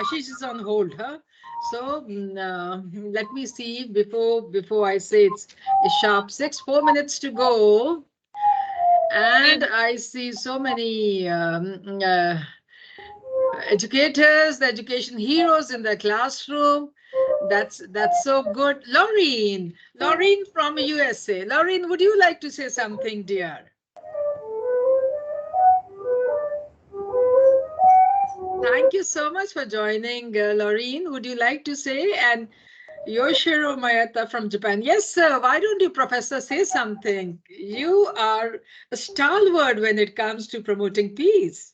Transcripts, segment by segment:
Ashish is on hold, huh? So let me see before I say it's sharp 4 minutes to go, and I see so many educators, the education heroes in the classroom. That's so good. Laureen from USA. Laureen, would you like to say something, dear? Thank you so much for joining, Laureen. Would you like to say? And Yoshiro Mayata from Japan. Yes, sir. Why don't you, Professor, say something? You are a stalwart when it comes to promoting peace.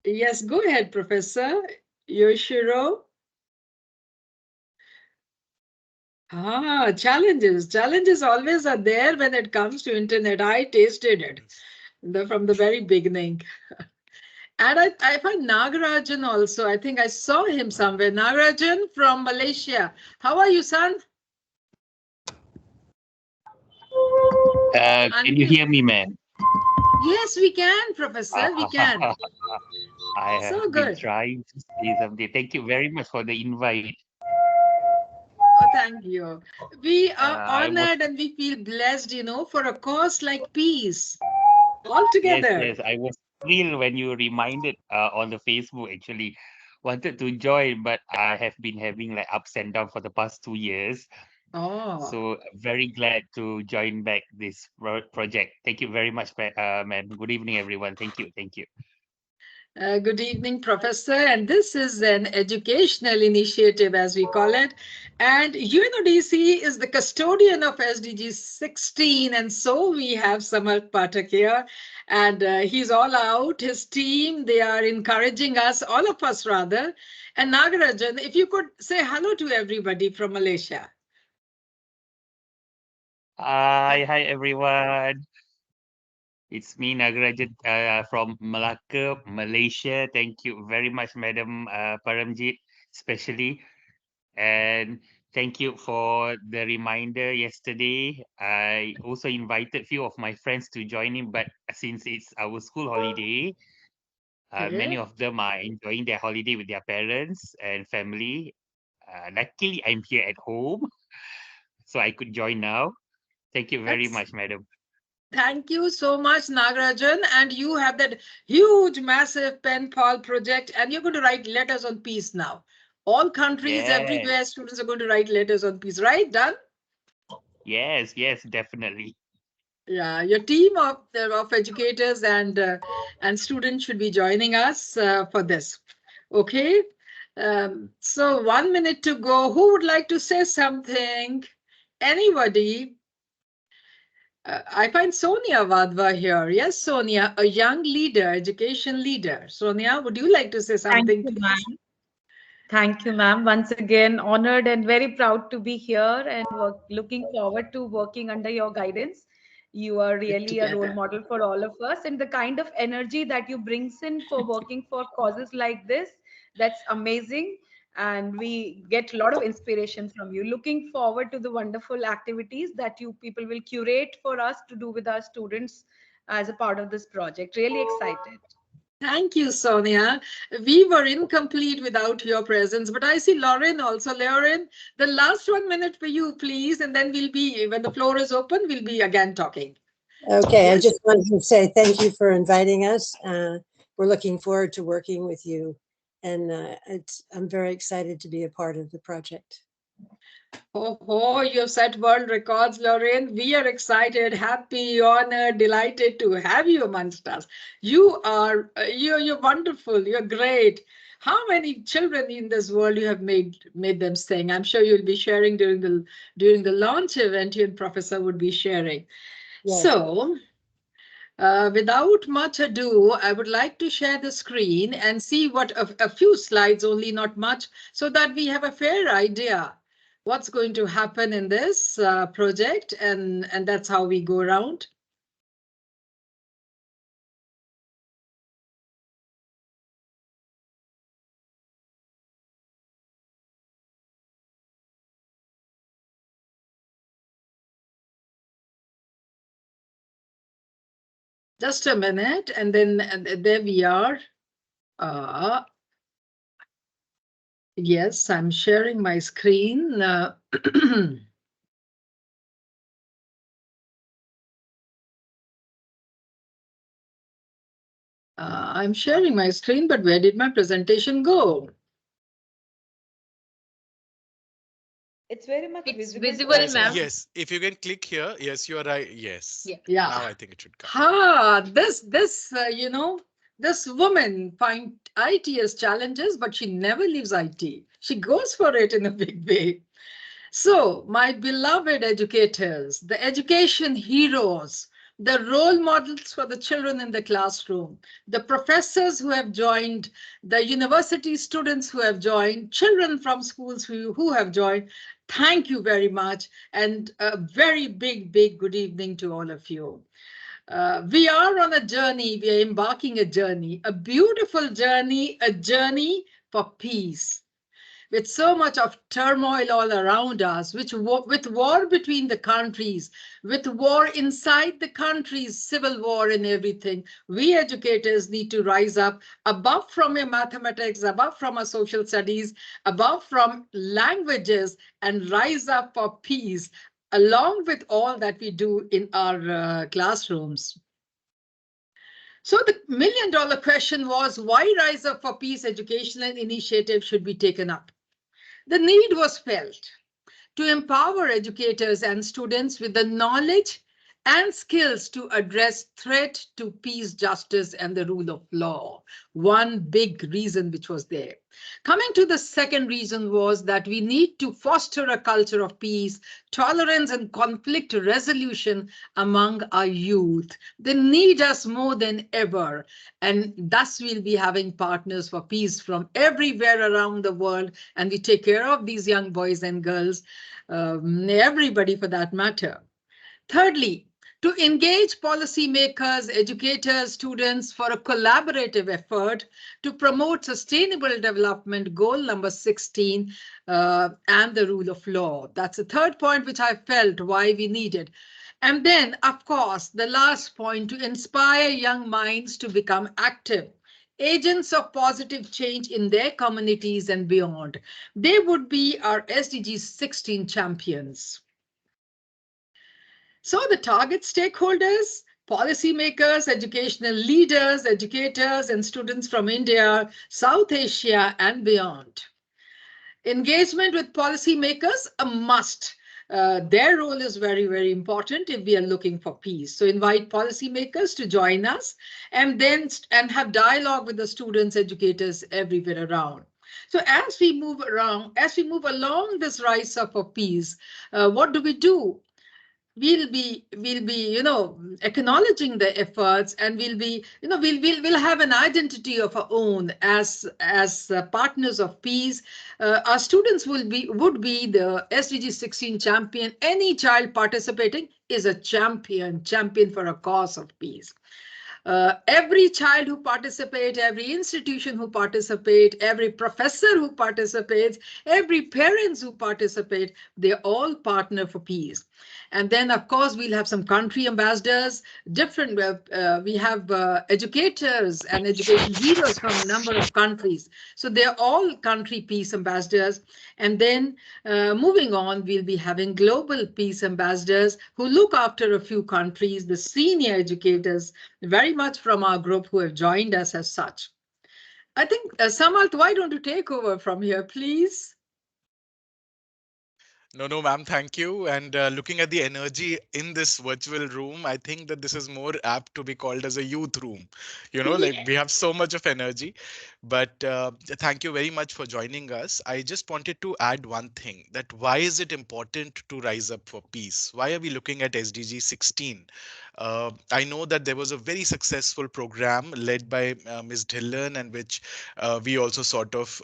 Yes, go ahead, Professor Yoshiro. Challenges. Challenges always are there when it comes to internet. I tasted it from the very beginning. And I find Nagarajan also. I think I saw him somewhere. Nagarajan from Malaysia. How are you, son? Can you hear me, ma'am? Yes, we can, Professor. We can. I So have been good. trying to say something. Thank you very much for the invite. Oh, thank you. We are I was honored and we feel blessed, for a cause like peace yes, altogether. yes. I was thrilled when you reminded on the Facebook. Actually, wanted to join, but I have been having like ups and downs for the past 2 years. Oh. So very glad to join back this project. Thank you very much, ma'am. Good evening, everyone. Thank you. Thank you. Good evening, Professor. And this is an educational initiative, as we call it. And UNODC is the custodian of SDG 16. And so we have Samarth Pathak here. And he's all out. His team, they are encouraging us, all of us rather. And Nagarajan, if you could say hello to everybody from Malaysia. Hi, everyone. It's me, Nagarajan, from Malacca, Malaysia. Thank you very much, Madam Paramjit, especially. And thank you for the reminder yesterday. I also invited few of my friends to join in, but since it's our school holiday, many Okay. of them are enjoying their holiday with their parents and family. Luckily, I'm here at home, so I could join now. Thank you very That's much, Madam. Thank you so much, Nagarajan. And you have that huge, massive pen pal project, and you're going to write letters on peace now. All countries, Yes, everywhere, students are going to write letters on peace, right? Done? yes, yes, definitely. Yeah, your team of educators and students should be joining us for this. Okay. So 1 minute to go. Who would like to say something? Anybody? I find Sonia Vadva here. Yes, Sonia, a young leader, education leader. Sonia, would you like to say Thank something, you, please? ma'am. Thank you, ma'am. Once again, honored and very proud to be here and looking forward to working under your guidance. You are really a role Together. model for all of us, and the kind of energy that you brings in for working for causes like this, that's amazing. And we get a lot of inspiration from you. Looking forward to the wonderful activities that you people will curate for us to do with our students as a part of this project. Really excited. Thank you, Sonia. We were incomplete without your presence, but I see Lauren also. Lauren, the last 1 minute for you, please, and then we'll be, when the floor is open, we'll be again talking. Okay, I Yes. just wanted to say thank you for inviting us. We're looking forward to working with you, and I'm very excited to be a part of the project. Oh, you've set world records, Lauren. We are excited, happy, honored, delighted to have you amongst us. You're wonderful. You're great. How many children in this world you have made them sing? I'm sure you'll be sharing during the launch event. You and Professor would be sharing. Yes. So, without much ado, I would like to share the screen and see what a few slides only, not much, so that we have a fair idea what's going to happen in this project, and that's how we go around. Just a minute, and there we are. Uh, yes, I'm sharing my screen. I'm sharing my screen, but where did my presentation go? It's very much It's visible to visible, us. Yes, ma'am. yes. If you can click here, yes, you are right. Yes. Yeah. Yeah. Now I think it should come. This woman find IT as challenges, but she never leaves IT. She goes for it in a big way. So, my beloved educators, the education heroes, the role models for the children in the classroom, the professors who have joined, the university students who have joined, children from schools who have joined, thank you very much. And a very big, big good evening to all of you. We are on a journey, we are embarking a journey, a beautiful journey, a journey for peace with so much of turmoil all around us, with war between the countries, with war inside the countries, civil war and everything, we educators need to rise up above from your mathematics, above from our social studies, above from languages, and rise up for peace, along with all that we do in our classrooms. So the million-dollar question was, why Rise Up for Peace educational initiative should be taken up? The need was felt to empower educators and students with the knowledge and skills to address threat to peace, justice, and the rule of law. One big reason which was there. Coming to the second reason was that we need to foster a culture of peace, tolerance, and conflict resolution among our youth. They need us more than ever. And thus we'll be having partners for peace from everywhere around the world. And we take care of these young boys and girls, everybody for that matter. Thirdly, to engage policymakers, educators, students for a collaborative effort to promote sustainable development, goal number 16, and the rule of law. That's the third point which I felt why we needed. And then, of course, the last point, to inspire young minds to become active agents of positive change in their communities and beyond. They would be our SDG 16 champions. So the target stakeholders, policymakers, educational leaders, educators, and students from India, South Asia, and beyond. Engagement with policymakers, a must. Their role is very, very important if we are looking for peace. So invite policymakers to join us and have dialogue with the students, educators everywhere around. So as we move around, as we move along this rise up for peace, what do we do? We'll be acknowledging the efforts, and we'll have an identity of our own as partners of peace. Our students would be the SDG 16 champion. Any child participating is a champion for a cause of peace. Every child who participates, every institution who participates, every professor who participates, every parents who participate, they all partner for peace. And then, of course, we'll have some country ambassadors, different, we have educators and education heroes from a number of countries. So they're all country peace ambassadors. And then moving on, we'll be having global peace ambassadors who look after a few countries, the senior educators, very much from our group who have joined us as such. I think, Samalt, why don't you take over from here, please? No, no, ma'am, thank you. And looking at the energy in this virtual room, I think that this is more apt to be called as a youth room. Like we have so much of energy. But thank you very much for joining us. I just wanted to add one thing, that why is it important to rise up for peace? Why are we looking at SDG 16? I know that there was a very successful program led by Ms. Dhillon, and which we also sort of,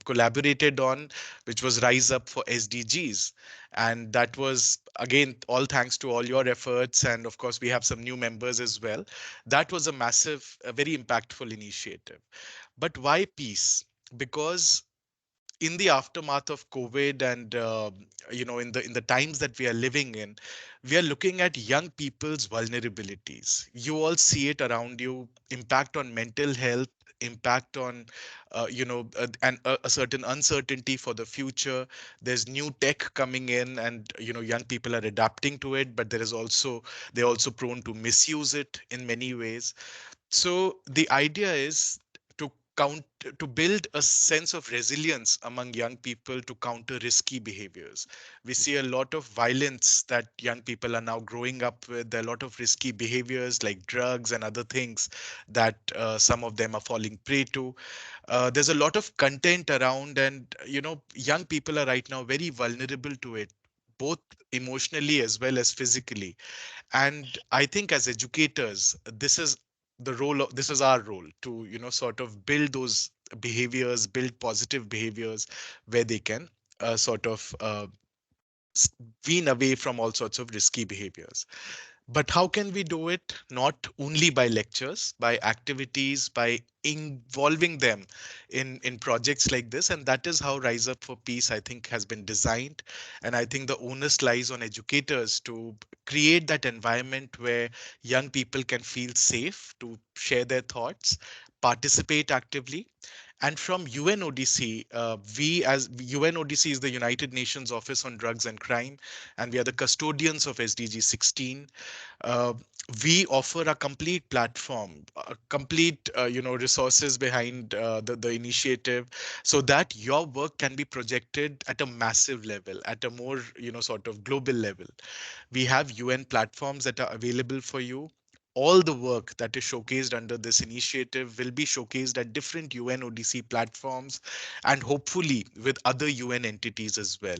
collaborated on, which was Rise Up for SDGs. And that was, again, all thanks to all your efforts. And of course, we have some new members as well. That was a massive, a very impactful initiative. But why peace? Because in the aftermath of COVID, and in the times that we are living in, we are looking at young people's vulnerabilities. You all see it around you: impact on mental health, impact on a certain uncertainty for the future. There's new tech coming in, and young people are adapting to it, but they're also prone to misuse it in many ways. So the idea is to count to build a sense of resilience among young people to counter risky behaviors. We see a lot of violence that young people are now growing up with. There are a lot of risky behaviors like drugs and other things that some of them are falling prey to. There's a lot of content around, and young people are right now very vulnerable to it, both emotionally as well as physically. And I think as educators, this is our role to sort of build those behaviors, build positive behaviors where they can sort of s- wean away from all sorts of risky behaviors. But how can we do it? Not only by lectures, by activities, by involving them in projects like this. And that is how Rise Up for Peace, I think, has been designed. And I think the onus lies on educators to create that environment where young people can feel safe to share their thoughts, participate actively. And from UNODC, we as UNODC is the United Nations Office on Drugs and Crime, and we are the custodians of SDG 16. uh, we offer a complete platform, a complete resources behind the initiative, so that your work can be projected at a massive level, at a more sort of global level. We have UN platforms that are available for you. All the work that is showcased under this initiative will be showcased at different UNODC platforms, and hopefully with other UN entities as well.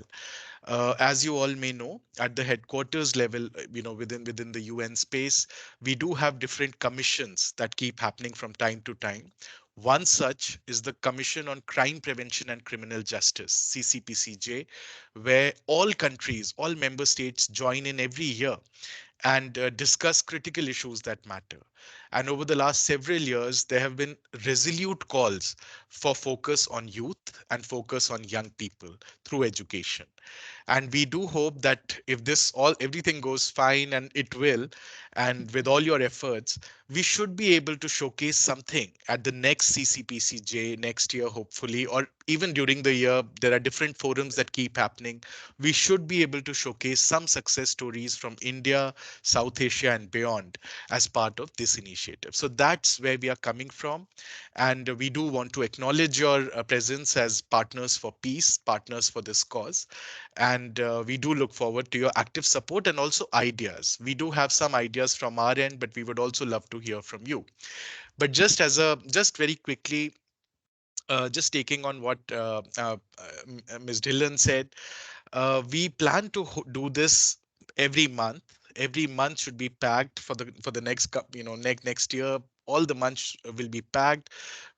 As you all may know, at the headquarters level, within the UN space, we do have different commissions that keep happening from time to time. One such is the Commission on Crime Prevention and Criminal Justice, CCPCJ, where all countries, all member states join in every year and discuss critical issues that matter. And over the last several years, there have been resolute calls for focus on youth and focus on young people through education. And we do hope that if this all everything goes fine, and it will, and with all your efforts, we should be able to showcase something at the next CCPCJ next year, hopefully, or even during the year. There are different forums that keep happening. We should be able to showcase some success stories from India, South Asia, and beyond as part of this initiative. So that's where we are coming from. And we do want to acknowledge your presence as partners for peace, partners for this cause. And we do look forward to your active support and also ideas. We do have some ideas from our end, but we would also love to hear from you. But just very quickly, just taking on what Ms. Dhillon said, we plan to do this every month. Every month should be packed for the next next year. All the months will be packed.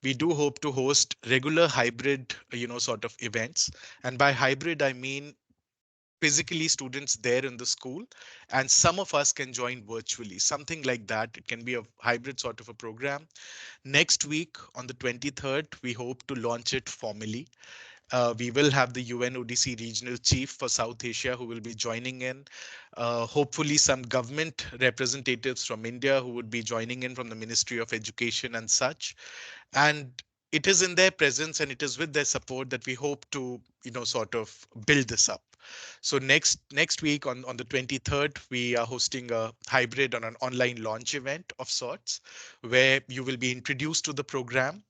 We do hope to host regular hybrid sort of events, and by hybrid I mean physically students there in the school, and some of us can join virtually, something like that. It can be a hybrid sort of a program. Next week on the 23rd, we hope to launch it formally. We will have the UNODC regional chief for South Asia who will be joining in. Hopefully, some government representatives from India who would be joining in from the Ministry of Education and such. And it is in their presence and it is with their support that we hope to, sort of build this up. So next week on the 23rd, we are hosting a hybrid on an online launch event of sorts, where you will be introduced to the program.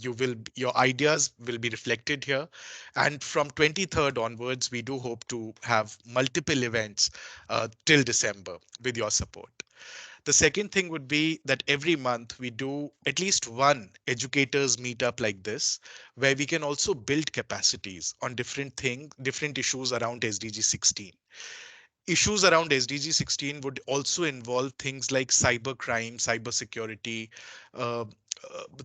Your ideas will be reflected here, and from 23rd onwards, we do hope to have multiple events till December with your support. The second thing would be that every month we do at least one educators meetup like this, where we can also build capacities on different issues around SDG 16. Issues around SDG 16 would also involve things like cyber crime, cyber security, uh,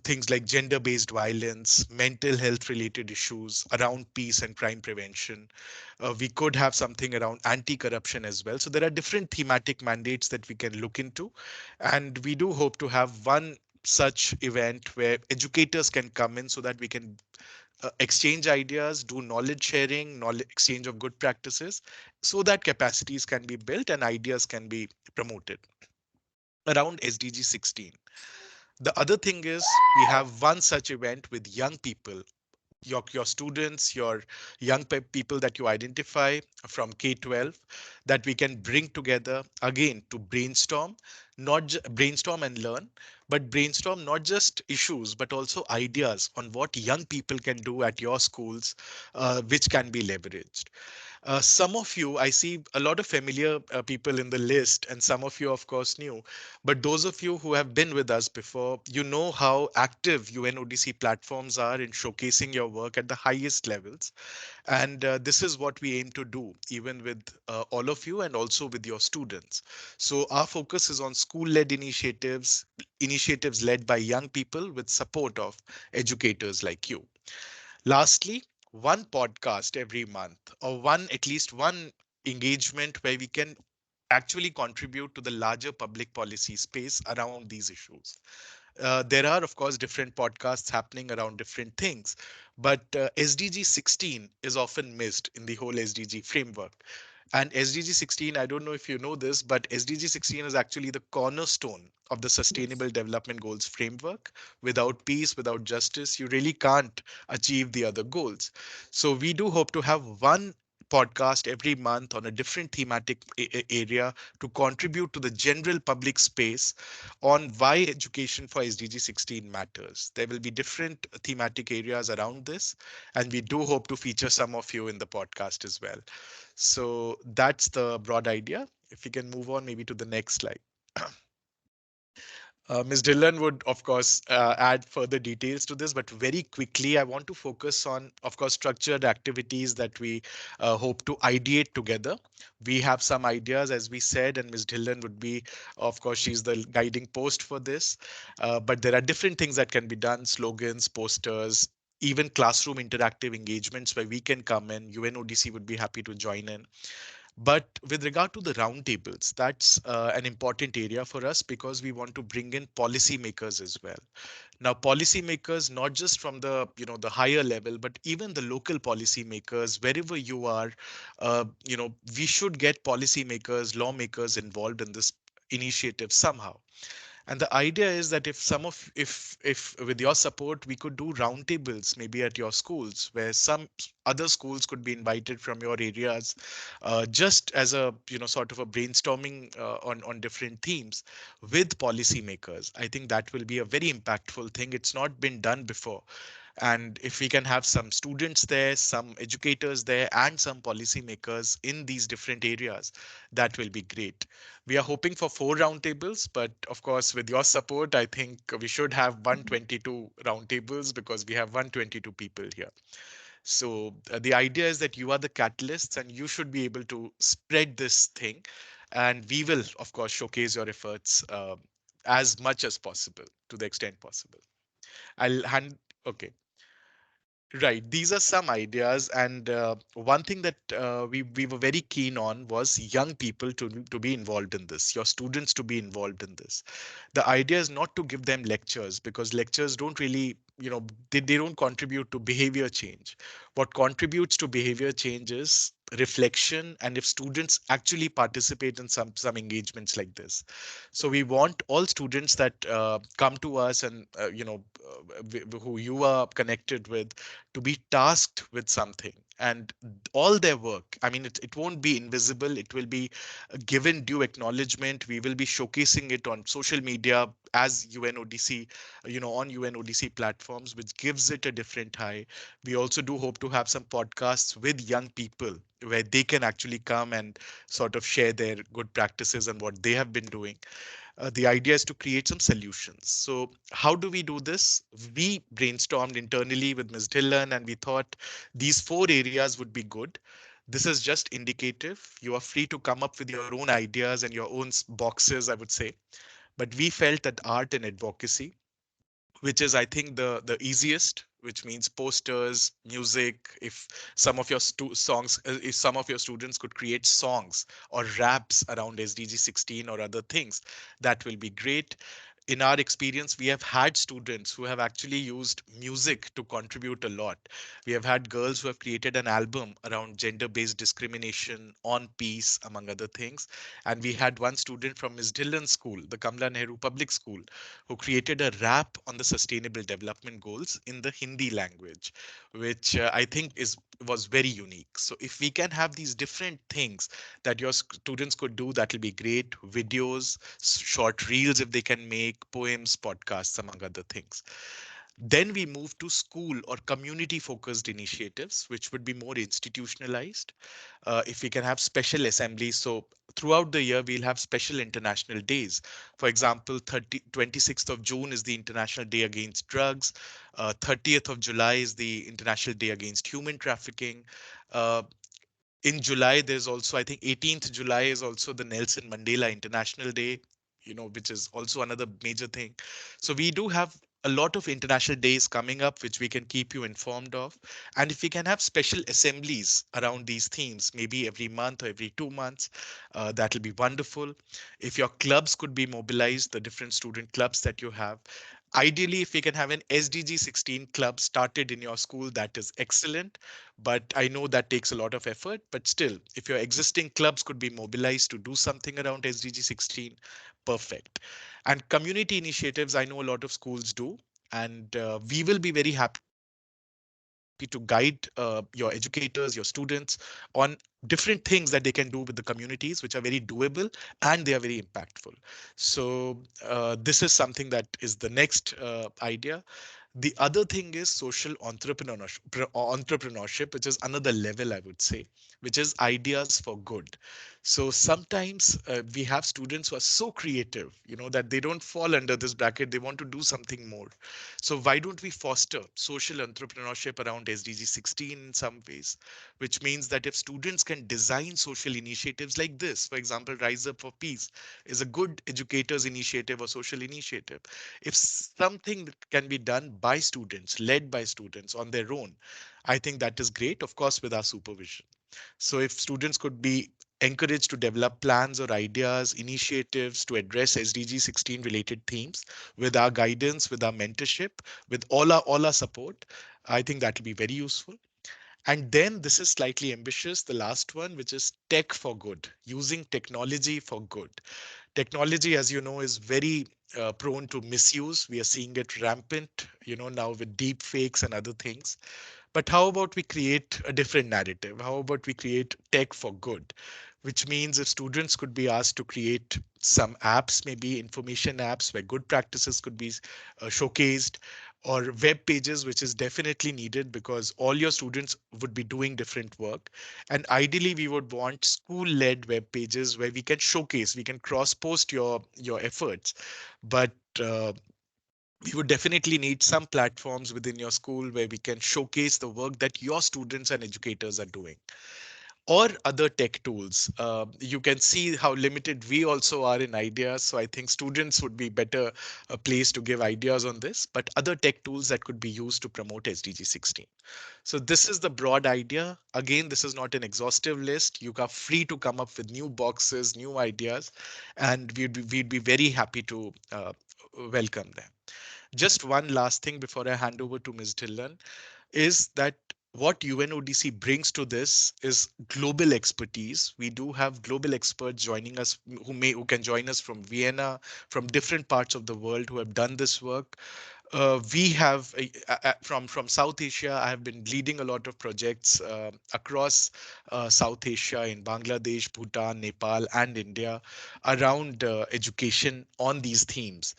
things like gender based violence, mental health related issues around peace and crime prevention. We could have something around anti corruption as well. So there are different thematic mandates that we can look into. And we do hope to have one such event where educators can come in so that we can exchange ideas, do knowledge sharing, knowledge exchange of good practices, so that capacities can be built and ideas can be promoted around SDG 16. The other thing is we have one such event with young people, your students, your young people that you identify from K-12, that we can bring together again to brainstorm, brainstorm and learn, but brainstorm not just issues but also ideas on what young people can do at your schools, which can be leveraged. Some of you, I see a lot of familiar people in the list, and some of you, of course, new. But those of you who have been with us before, you know how active UNODC platforms are in showcasing your work at the highest levels. And this is what we aim to do, even with all of you and also with your students. So our focus is on school-led initiatives, initiatives led by young people with support of educators like you. Lastly, one podcast every month, or one at least one engagement where we can actually contribute to the larger public policy space around these issues. There are, of course, different podcasts happening around different things, but SDG 16 is often missed in the whole SDG framework. And SDG 16, I don't know if you know this, but SDG 16 is actually the cornerstone of the Sustainable Development Goals framework. Without peace, without justice, you really can't achieve the other goals. So we do hope to have one podcast every month on a different thematic area to contribute to the general public space on why education for SDG 16 matters. There will be different thematic areas around this, and we do hope to feature some of you in the podcast as well. So that's the broad idea. If we can move on maybe to the next slide. Ms. Dillon would, of course, add further details to this, but very quickly, I want to focus on, of course, structured activities that we hope to ideate together. We have some ideas, as we said, and Ms. Dillon would be, of course, she's the guiding post for this. But there are different things that can be done, slogans, posters, even classroom interactive engagements where we can come in. UNODC would be happy to join in. But with regard to the roundtables, that's an important area for us because we want to bring in policymakers as well. Now, policymakers, not just from the the higher level, but even the local policymakers, wherever you are, we should get policymakers, lawmakers involved in this initiative somehow. And the idea is that if with your support we could do roundtables maybe at your schools where some other schools could be invited from your areas, just as a sort of a brainstorming on different themes with policymakers. I think that will be a very impactful thing. It's not been done before. And if we can have some students there, some educators there, and some policymakers in these different areas, that will be great. We are hoping for 4 roundtables, but of course, with your support, I think we should have 122 roundtables because we have 122 people here. So the idea is that you are the catalysts and you should be able to spread this thing. And we will, of course, showcase your efforts as much as possible to the extent possible. I'll hand. Okay. Right. These are some ideas, and one thing that we were very keen on was young people to be involved in this. Your students to be involved in this. The idea is not to give them lectures because lectures don't really, they don't contribute to behavior change. What contributes to behavior change is reflection, and if students actually participate in some engagements like this. So we want all students that come to us and who you are connected with to be tasked with something, and all their work, I mean, it won't be invisible. It will be given due acknowledgement. We will be showcasing it on social media as UNODC, on UNODC platforms, which gives it a different high. We also do hope to have some podcasts with young people where they can actually come and sort of share their good practices and what they have been doing. The idea is to create some solutions. So how do we do this? We brainstormed internally with Ms. Dillon and we thought these 4 areas would be good. This is just indicative. You are free to come up with your own ideas and your own boxes, I would say. But we felt that art and advocacy, which is I think the easiest, which means posters, music. If some of your songs, if some of your students could create songs or raps around SDG 16 or other things, that will be great. in our experience, we have had students who have actually used music to contribute a lot. We have had girls who have created an album around gender based discrimination, on peace, among other things. And we had one student from Ms. Dhillon's school, the Kamla Nehru Public School, who created a rap on the Sustainable Development Goals in the Hindi language, which I think was very unique. So if we can have these different things that your students could do, that will be great. Videos, short reels if they can make, poems, podcasts, among other things. Then we move to school or community focused initiatives, which would be more institutionalized. If we can have special assemblies, so throughout the year, we'll have special international days. For example, 26th of June is the International Day Against Drugs. 30th of July is the International Day Against Human Trafficking. Uh, in July, there's also, I think 18th July is also the Nelson Mandela International Day, which is also another major thing. So we do have a lot of international days coming up, which we can keep you informed of. And if we can have special assemblies around these themes, maybe every month or every 2 months, that'll be wonderful. If your clubs could be mobilized, the different student clubs that you have, ideally, if we can have an SDG 16 club started in your school, that is excellent. But I know that takes a lot of effort. But still, if your existing clubs could be mobilized to do something around SDG 16, perfect. And community initiatives, I know a lot of schools do. And we will be very happy to guide your educators, your students on different things that they can do with the communities, which are very doable and they are very impactful. So this is something that is the next idea. The other thing is social entrepreneurship, which is another level, I would say, which is ideas for good. So sometimes we have students who are so creative, that they don't fall under this bracket. They want to do something more. So why don't we foster social entrepreneurship around SDG 16 in some ways, which means that if students can design social initiatives like this, for example, Rise Up for Peace is a good educators initiative or social initiative. If something that can be done by students, led by students on their own, I think that is great, of course, with our supervision. So if students could be encouraged to develop plans or ideas, initiatives to address SDG 16 related themes with our guidance, with our mentorship, with all our support, I think that will be very useful. And then this is slightly ambitious, the last one, which is tech for good, using technology for good. Technology, as you know, is very prone to misuse. We are seeing it rampant, now with deep fakes and other things. But how about we create a different narrative? How about we create tech for good? Which means if students could be asked to create some apps, maybe information apps where good practices could be showcased, or web pages, which is definitely needed because all your students would be doing different work. And ideally, we would want school-led web pages where we can showcase, we can cross-post your efforts. But we would definitely need some platforms within your school where we can showcase the work that your students and educators are doing, or other tech tools. You can see how limited we also are in ideas. So I think students would be better placed to give ideas on this, but other tech tools that could be used to promote SDG 16. So this is the broad idea. Again, this is not an exhaustive list. You are free to come up with new boxes, new ideas, and we'd be very happy to welcome them. Just one last thing before I hand over to Ms. Dhillon is that what UNODC brings to this is global expertise. We do have global experts joining us who can join us from Vienna, from different parts of the world who have done this work. We have from South Asia. I have been leading a lot of projects across South Asia in Bangladesh, Bhutan, Nepal, and India around education on these themes.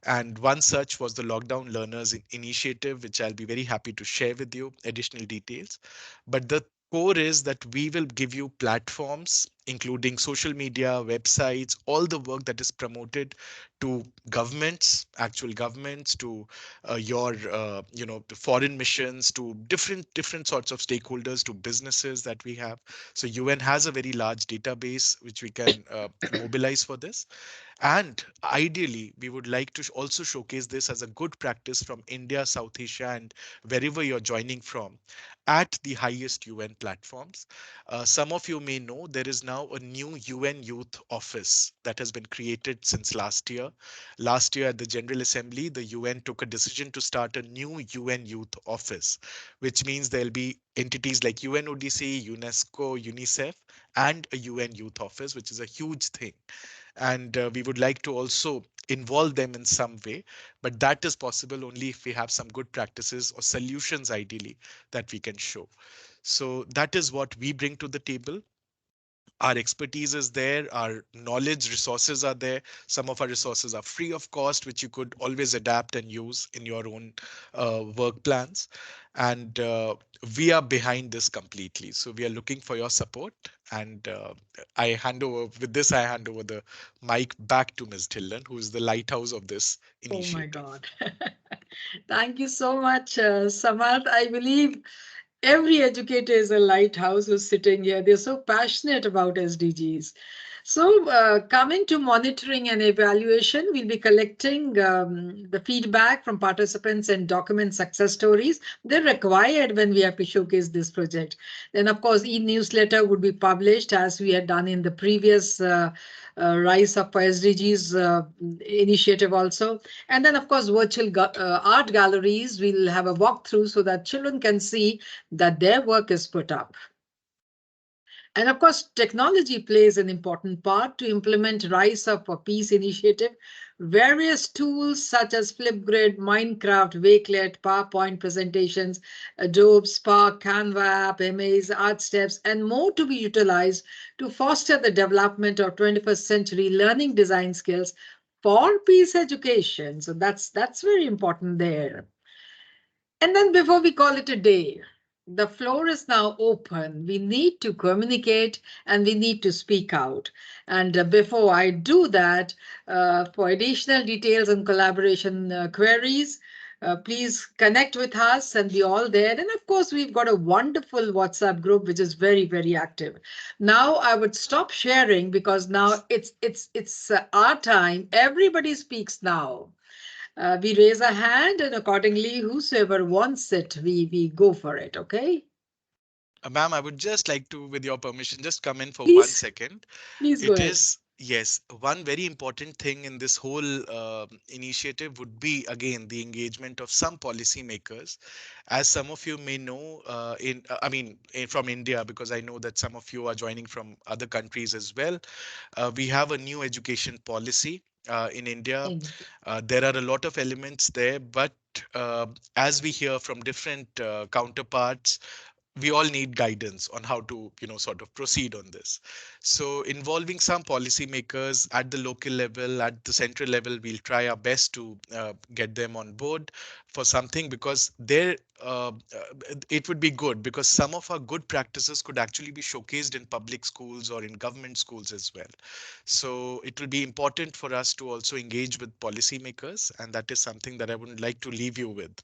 And one such was the Lockdown Learners Initiative, which I'll be very happy to share with you additional details. But the core is that we will give you platforms, including social media, websites, all the work that is promoted to governments, actual governments, to the foreign missions, to different sorts of stakeholders, to businesses that we have. So UN has a very large database which we can mobilize for this. And ideally, we would like to also showcase this as a good practice from India, South Asia, and wherever you're joining from. at the highest UN platforms. Some of you may know there is now a new UN Youth Office that has been created since last year. Last year at the General Assembly, the UN took a decision to start a new UN Youth Office, which means there'll be entities like UNODC, UNESCO, UNICEF, and a UN Youth Office, which is a huge thing. And we would like to also involve them in some way, but that is possible only if we have some good practices or solutions ideally that we can show. So that is what we bring to the table. Our expertise is there, our knowledge resources are there. Some of our resources are free of cost, which you could always adapt and use in your own work plans. And we are behind this completely, so we are looking for your support. And I hand over the mic back to Ms. Dhillon, who is the lighthouse of this Oh my initiative. God. Thank you so much, Samarth. I believe every educator is a lighthouse who's sitting here. They're so passionate about SDGs. So, coming to monitoring and evaluation, we'll be collecting the feedback from participants and document success stories. They're required when we have to showcase this project. Then, of course, e-newsletter would be published as we had done in the previous Rise Up for SDGs initiative also. And then, of course, virtual art galleries, we'll have a walkthrough so that children can see that their work is put up. And of course, technology plays an important part to implement RiseUp4Peace initiative. Various tools such as Flipgrid, Minecraft, Wakelet, PowerPoint presentations, Adobe, Spark, Canva app, Amaze, ArtSteps, and more to be utilized to foster the development of 21st century learning design skills for peace education. So that's very important there. And then before we call it a day, the floor is now open. We need to communicate and we need to speak out. And before I do that, for additional details and collaboration queries, please connect with us and be all there. And of course, we've got a wonderful WhatsApp group which is very, very active. Now I would stop sharing because now it's our time. Everybody speaks now. We raise a hand and accordingly, whosoever wants it, we go for it. Okay. Ma'am, I would just like to, with your permission, just come in for one Please, second. please go It ahead. is, yes, one very important thing in this whole initiative would be, again, the engagement of some policymakers. As some of you may know, from India, because I know that some of you are joining from other countries as well. We have a new education policy in India. In- There are a lot of elements there, but uh, as we hear from different counterparts, we all need guidance on how to sort of proceed on this. So involving some policymakers at the local level, at the central level, we'll try our best to get them on board for something, because it would be good, because some of our good practices could actually be showcased in public schools or in government schools as well. So it will be important for us to also engage with policymakers, and that is something that I would like to leave you with.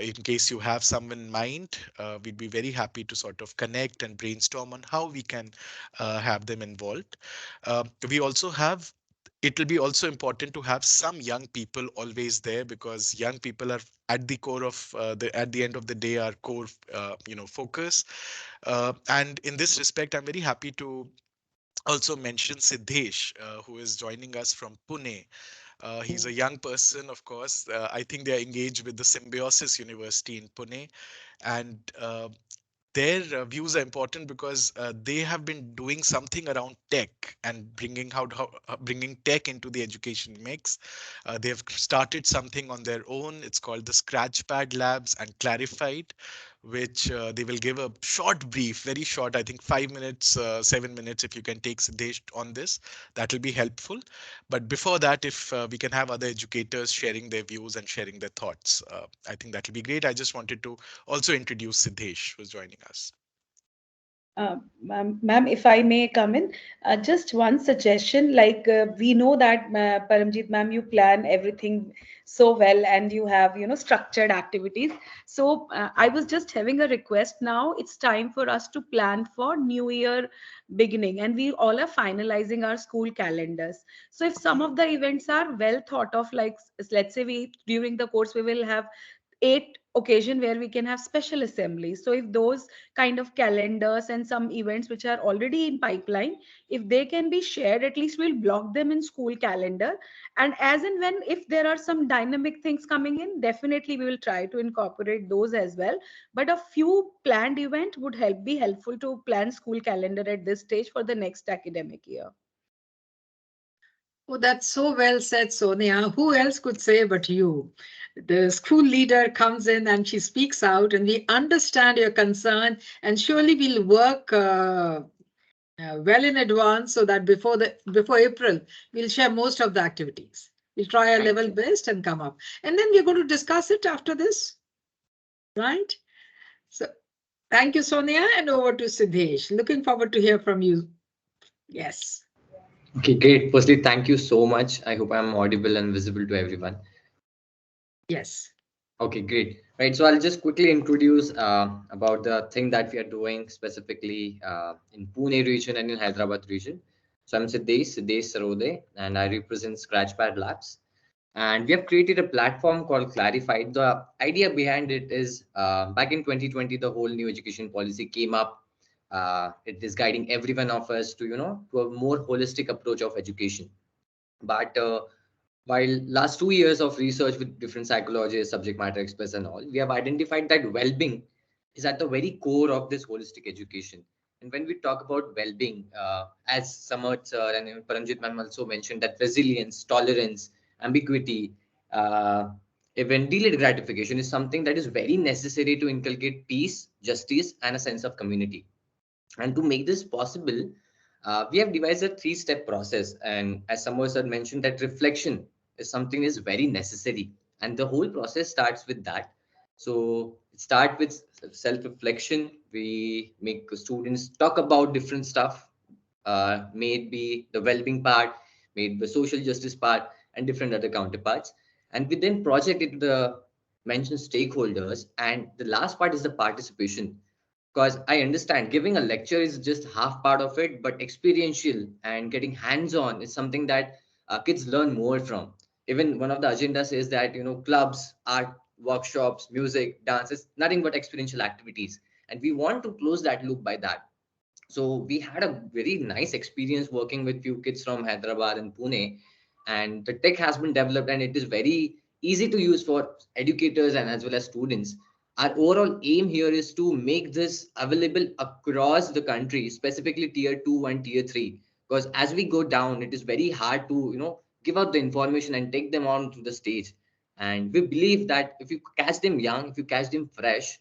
In case you have some in mind, we'd be very happy to sort of connect and brainstorm on how we can have them involved. We also have It will be also important to have some young people always there, because young people are at the core of the at the end of the day our core focus. And in this respect, I'm very happy to also mention Siddhesh, who is joining us from Pune. He's a young person, of course. I think they are engaged with the Symbiosis University in Pune, and their views are important because they have been doing something around tech and bringing tech into the education mix. They have started something on their own. It's called the Scratchpad Labs and Clarified, which they will give a short brief, very short, I think 5 minutes, 7 minutes. If you can take Siddesh on this, that will be helpful. But before that, if we can have other educators sharing their views and sharing their thoughts, I think that will be great. I just wanted to also introduce Siddesh, who's joining us. Ma'am, if I may come in, just one suggestion. Like we know that Paramjit, ma'am, you plan everything so well, and you have structured activities. So I was just having a request. Now it's time for us to plan for New Year beginning, and we all are finalizing our school calendars. So if some of the events are well thought of, like let's say we during the course we will have 8 occasion where we can have special assemblies. So if those kind of calendars and some events which are already in pipeline, if they can be shared, at least we'll block them in school calendar. And as and when, if there are some dynamic things coming in, definitely we will try to incorporate those as well. But a few planned event would be helpful to plan school calendar at this stage for the next academic year. Oh, that's so well said, Sonia. Who else could say but you? The school leader comes in and she speaks out, and we understand your concern, and surely we'll work well in advance so that before April, we'll share most of the activities. We'll try our Thank level you. best and come up. And then we're going to discuss it after this, right? So thank you, Sonia, and over to Siddesh. Looking forward to hear from you. Yes. Okay, great. Firstly, thank you so much. I hope I'm audible and visible to everyone. Yes. Okay, great. Right. So I'll just quickly introduce about the thing that we are doing specifically in Pune region and in Hyderabad region. So I'm Siddesh Sarode, and I represent Scratchpad Labs. And we have created a platform called Clarified. The idea behind it is back in 2020, the whole new education policy came up. It is guiding every one of us to, to a more holistic approach of education. But while last 2 years of research with different psychologists, subject matter experts, and all, we have identified that well-being is at the very core of this holistic education. And when we talk about well-being, as Samarth sir and Paramjit ma'am also mentioned, that resilience, tolerance, ambiguity, uh, even delayed gratification is something that is very necessary to inculcate peace, justice, and a sense of community. And to make this possible, we have devised a three-step process. And as Samoy had mentioned, that reflection is something is very necessary. And the whole process starts with that. So it starts with self-reflection. We make students talk about different stuff, may it be the well-being part, may it be the social justice part, and different other counterparts. And we then project it to the mentioned stakeholders. And the last part is the participation, because I understand giving a lecture is just half part of it, but experiential and getting hands-on is something that kids learn more from. Even one of the agenda says that clubs, art, workshops, music, dance is nothing but experiential activities, and we want to close that loop by that. So we had a very nice experience working with few kids from Hyderabad and Pune, and the tech has been developed and it is very easy to use for educators and as well as students. Our overall aim here is to make this available across the country, specifically tier 2 and tier 3, because as we go down, it is very hard to give out the information and take them on to the stage. And we believe that if you catch them young, if you catch them fresh,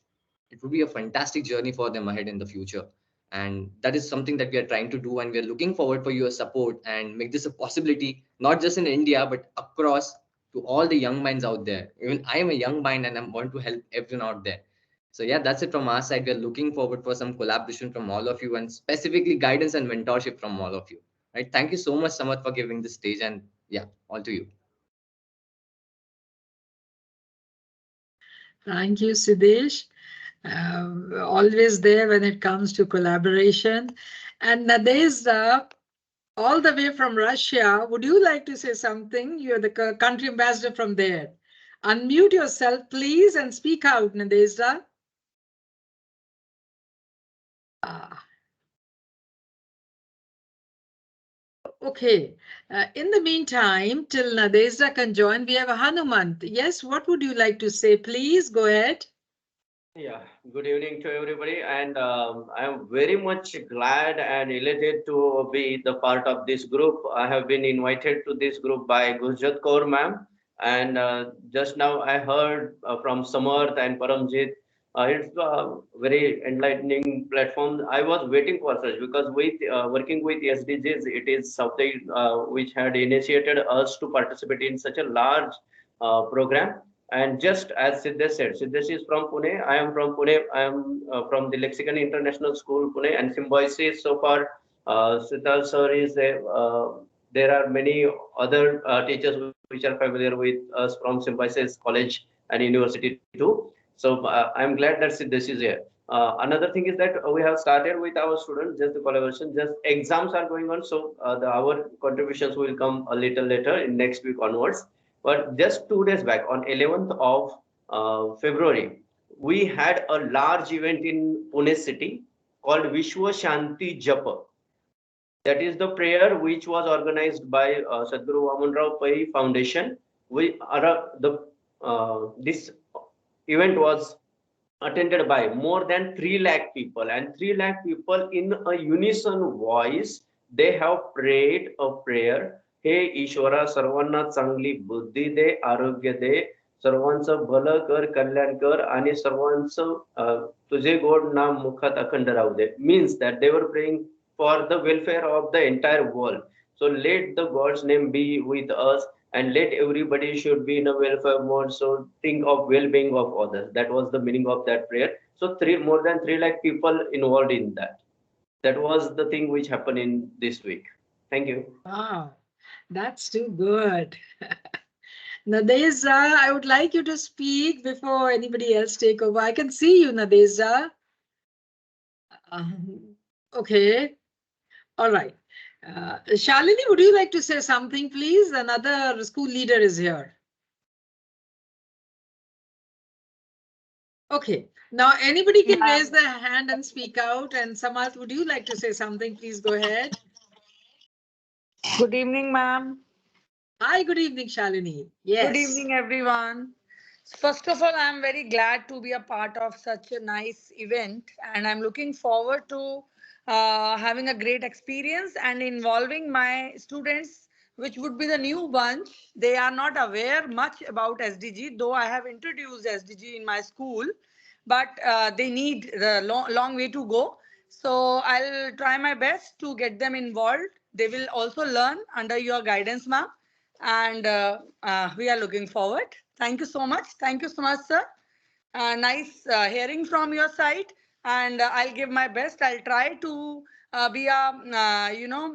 it would be a fantastic journey for them ahead in the future. And that is something that we are trying to do, and we are looking forward for your support and make this a possibility, not just in India but across to all the young minds out there. Even I am a young mind and I want to help everyone out there. So yeah, that's it from our side. We are looking forward for some collaboration from all of you, and specifically guidance and mentorship from all of you. Right, thank you so much, Samat, for giving this stage. And yeah, all to you. Thank you, Siddesh. Always there when it comes to collaboration. And Nadezda, all the way from Russia, would you like to say something? You're the country ambassador from there. Unmute yourself, please, and speak out, Nadezda. Okay. In the meantime, till Nadezda can join, we have a Hanumant. Yes, what would you like to say? Please go ahead. Yeah, good evening to everybody, and I am very much glad and elated to be the part of this group. I have been invited to this group by Gurjat Kaur ma'am, and just now I heard from Samarth and Paramjit. It's a very enlightening platform. I was waiting for such because with working with SDGs, it is something which had initiated us to participate in such a large program. And just as Siddesh said, Siddesh is from Pune. I am from Pune. I am from the Lexicon International School, Pune, and Symbiosis. So far, Siddharth sir is there. There are many other teachers which are familiar with us from Symbiosis College and University too. So I'm glad that Siddesh is here. Another thing is that we have started with our students, just the collaboration, just exams are going on. So our contributions will come a little later in next week onwards. But just 2 days back, on 11th of February, we had a large event in Pune city called Vishwa Shanti Japa. That is the prayer which was organized by Sadhguru Vamanrao Pai Foundation. This event was attended by more than 3 lakh people, and 3 lakh people in a unison voice, they have prayed a prayer. हे ईश्वरा सर्वांना चांगली बुद्धी दे, आरोग्य दे, सर्वांचं भलं कर, कल्याण कर, आणि सर्वांचं तुझे गोड नाम मुखात अखंड राहू दे. Means that they were praying for the welfare of the entire world. So let the God's name be with us, and let everybody should be in a welfare mode. So think of well-being of others. That was the meaning of that prayer. So more than 3 lakh people involved in that. That was the thing which happened in this week. Thank you. Wow, that's too good. Nadeza, I would like you to speak before anybody else take over. I can see you, Nadeza. Okay. All right. Shalini, would you like to say something, please? Another school leader is here. Okay. Now, anybody can raise their hand and speak out. And Samarth, would you like to say something? Please go ahead. Good evening, ma'am. Hi, good evening, Shalini. Yes. Good evening, everyone. First of all, I'm very glad to be a part of such a nice event, and I'm looking forward to having a great experience and involving my students, which would be the new bunch. They are not aware much about SDG, though I have introduced SDG in my school, but they need the long way to go. So I'll try my best to get them involved. They will also learn under your guidance, ma'am, and we are looking forward. Thank you so much. Thank you so much, sir. Nice hearing from your side, and I'll give my best. I'll try to be a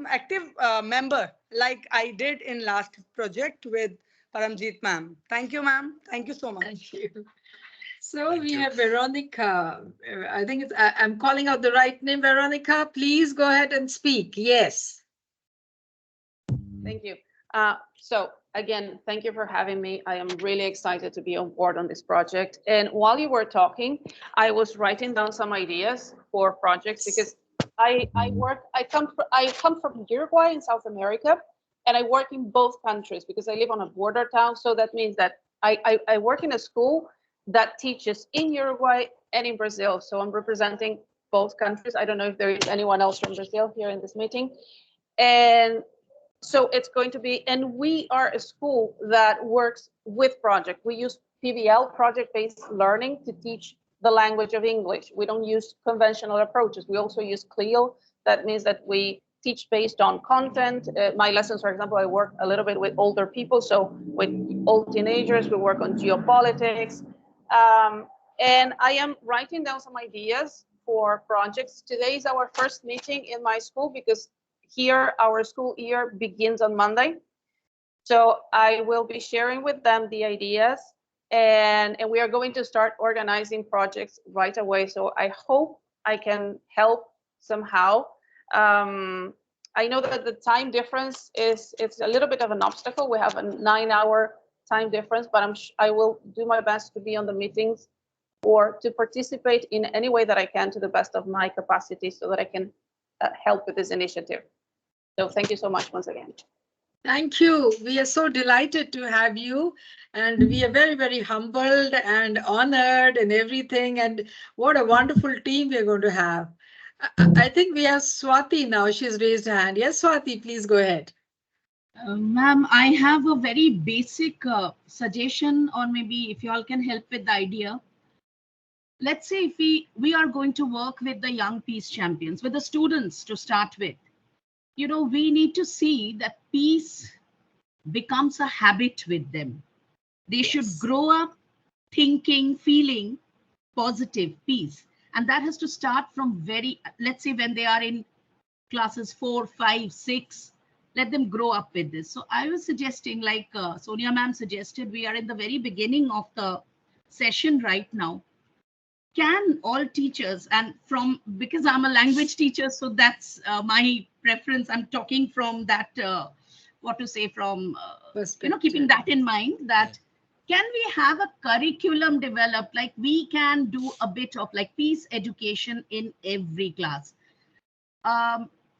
active member like I did in last project with Paramjeet ma'am. Thank you, ma'am. Thank you so much. Thank you. So we have Veronica. I think I'm calling out the right name. Veronica, please go ahead and speak. Yes. Thank you. So again, thank you for having me. I am really excited to be on board on this project. And while you were talking, I was writing down some ideas for projects because I come from Uruguay in South America, and I work in both countries because I live on a border town. So that means that I work in a school that teaches in Uruguay and in Brazil. So I'm representing both countries. I don't know if there is anyone else from Brazil here in this meeting. And so it's going to be, and we are a school that works with project. We use PBL, project-based learning, to teach the language of English. We don't use conventional approaches. We also use CLIO. That means that we teach based on content. My lessons, for example, I work a little bit with older people. So with old teenagers, we work on geopolitics. And I am writing down some ideas for projects. Today is our first meeting in my school because here our school year begins on Monday. So I will be sharing with them the ideas, and we are going to start organizing projects right away. So I hope I can help somehow. I know that the time difference it's a little bit of an obstacle. We have a 9-hour time difference, but I will do my best to be on the meetings or to participate in any way that I can to the best of my capacity so that I can help with this initiative. So thank you so much once again. Thank you. We are so delighted to have you, and we are very, very humbled and honored and everything. And what a wonderful team we are going to have. I think we have Swati now. She's raised her hand. Yes, Swati, please go ahead. Ma'am, I have a very basic suggestion, or maybe if you all can help with the idea. Let's say if we are going to work with the young peace champions, with the students to start with, you know, we need to see that peace becomes a habit with them. They should grow up thinking, feeling positive peace. And that has to start from let's say when they are in classes 4, 5, 6, let them grow up with this. So I was suggesting, like Sonia ma'am suggested, we are in the very beginning of the session right now. Can all teachers, and because I'm a language teacher, so that's my preference. I'm talking from that, keeping that in mind, that can we have a curriculum developed, like we can do a bit of like peace education in every class?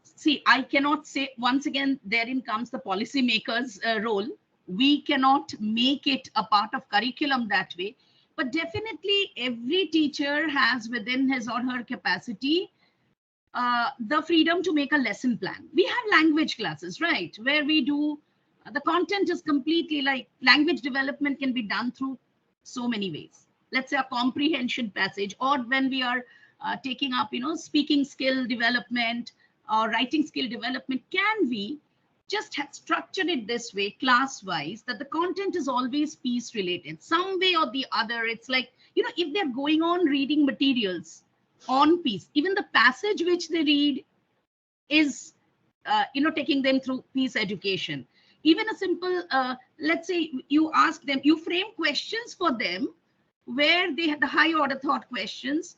See, I cannot say, once again, therein comes the policymakers' role. We cannot make it a part of curriculum that way, but definitely every teacher has within his or her capacity the freedom to make a lesson plan. We have language classes, right, where we do the content is completely like language development can be done through so many ways. Let's say a comprehension passage, or when we are taking up, speaking skill development or writing skill development, can we just have structured it this way, class wise, that the content is always peace related, some way or the other. It's like, if they're going on reading materials on peace, even the passage which they read is taking them through peace education. Even a simple let's say you ask them, you frame questions for them where they have the high order thought questions,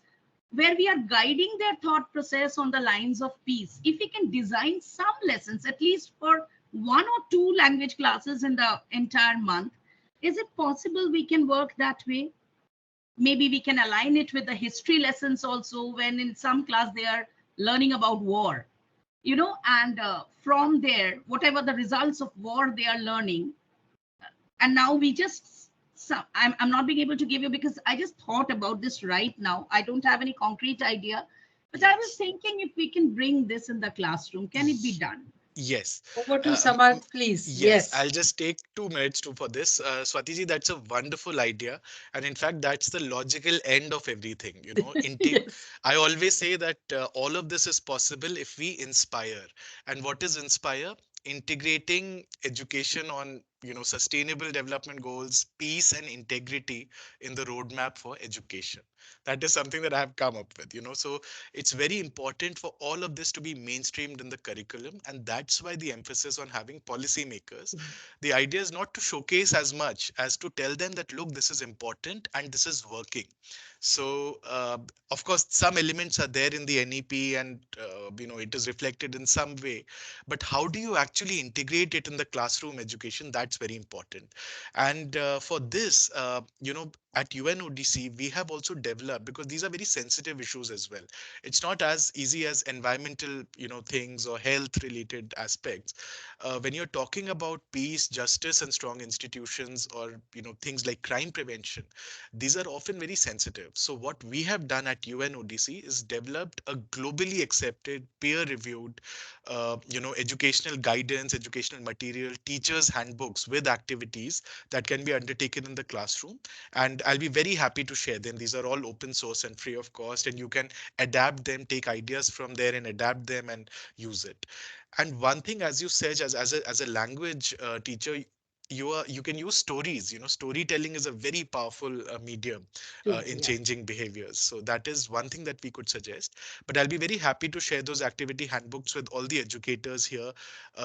where we are guiding their thought process on the lines of peace. If we can design some lessons at least for 1 or 2 language classes in the entire month, is it possible we can work that way? Maybe we can align it with the history lessons also, when in some class they are learning about war, and from there, whatever the results of war they are learning. And now we just, I'm not being able to give you, because I just thought about this right now. I don't have any concrete idea, but I was thinking if we can bring this in the classroom, can it be done? Yes. Over to Uh, Samarth, please. Yes, Yes. I'll just take 2 minutes for this. Swatiji, that's a wonderful idea. And in fact, that's the logical end of everything. Yes. I always say that all of this is possible if we inspire. And what is inspire? Integrating education on, sustainable development goals, peace and integrity in the roadmap for education. That is something that I have come up with. So it's very important for all of this to be mainstreamed in the curriculum, and that's why the emphasis on having policymakers. The idea is not to showcase as much as to tell them that, look, this is important and this is working. So of course some elements are there in the NEP, and it is reflected in some way, but how do you actually integrate it in the classroom education? That's very important. And for this, at UNODC, we have also developed, because these are very sensitive issues as well. It's not as easy as environmental, things or health related aspects. When you're talking about peace, justice, and strong institutions, or things like crime prevention, these are often very sensitive. So what we have done at UNODC is developed a globally accepted, peer-reviewed, educational guidance, educational material, teachers' handbooks with activities that can be undertaken in the classroom. And I'll be very happy to share them. These are all open source and free of cost, and you can adapt them, take ideas from there and adapt them and use it. And one thing, as you said, as a language teacher, you can use stories. Storytelling is a very powerful medium True. in Yeah. changing behaviors. So that is one thing that we could suggest. But I'll be very happy to share those activity handbooks with all the educators here.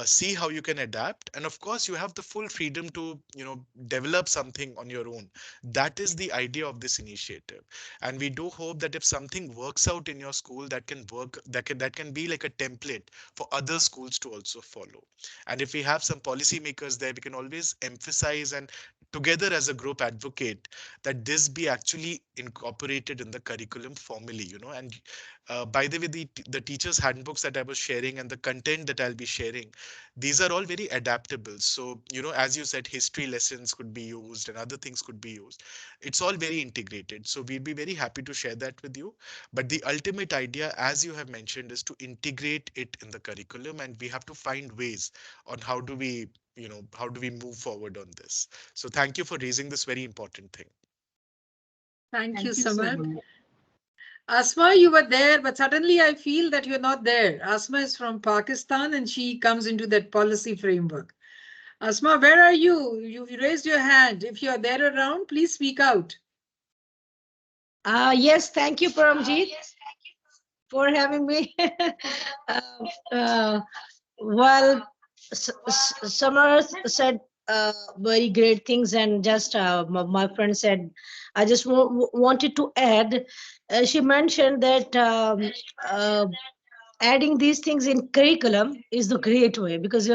See how you can adapt, and of course you have the full freedom to develop something on your own. That is the idea of this initiative. And we do hope that if something works out in your school, that can be like a template for other schools to also follow. And if we have some policymakers there, we can always emphasize and together as a group advocate that this be actually incorporated in the curriculum formally. And by the way, the teachers handbooks that I was sharing and the content that I'll be sharing, these are all very adaptable. So as you said, history lessons could be used and other things could be used. It's all very integrated, so we'd be very happy to share that with you. But the ultimate idea, as you have mentioned, is to integrate it in the curriculum, and we have to find ways on how do we move forward on this. So thank you for raising this very important thing. Thank you, Thank you so Samarth. much. Asma, you were there, but suddenly I feel that you're not there. Asma is from Pakistan and she comes into that policy framework. Asma, where are you? You raised your hand. If you're there around, please speak out. Yes, thank you, Paramjeet, for having me. uh, uh, well, Summer said very great things, and just my friend said, I just wanted to add. She mentioned that adding these things in curriculum is the great way, because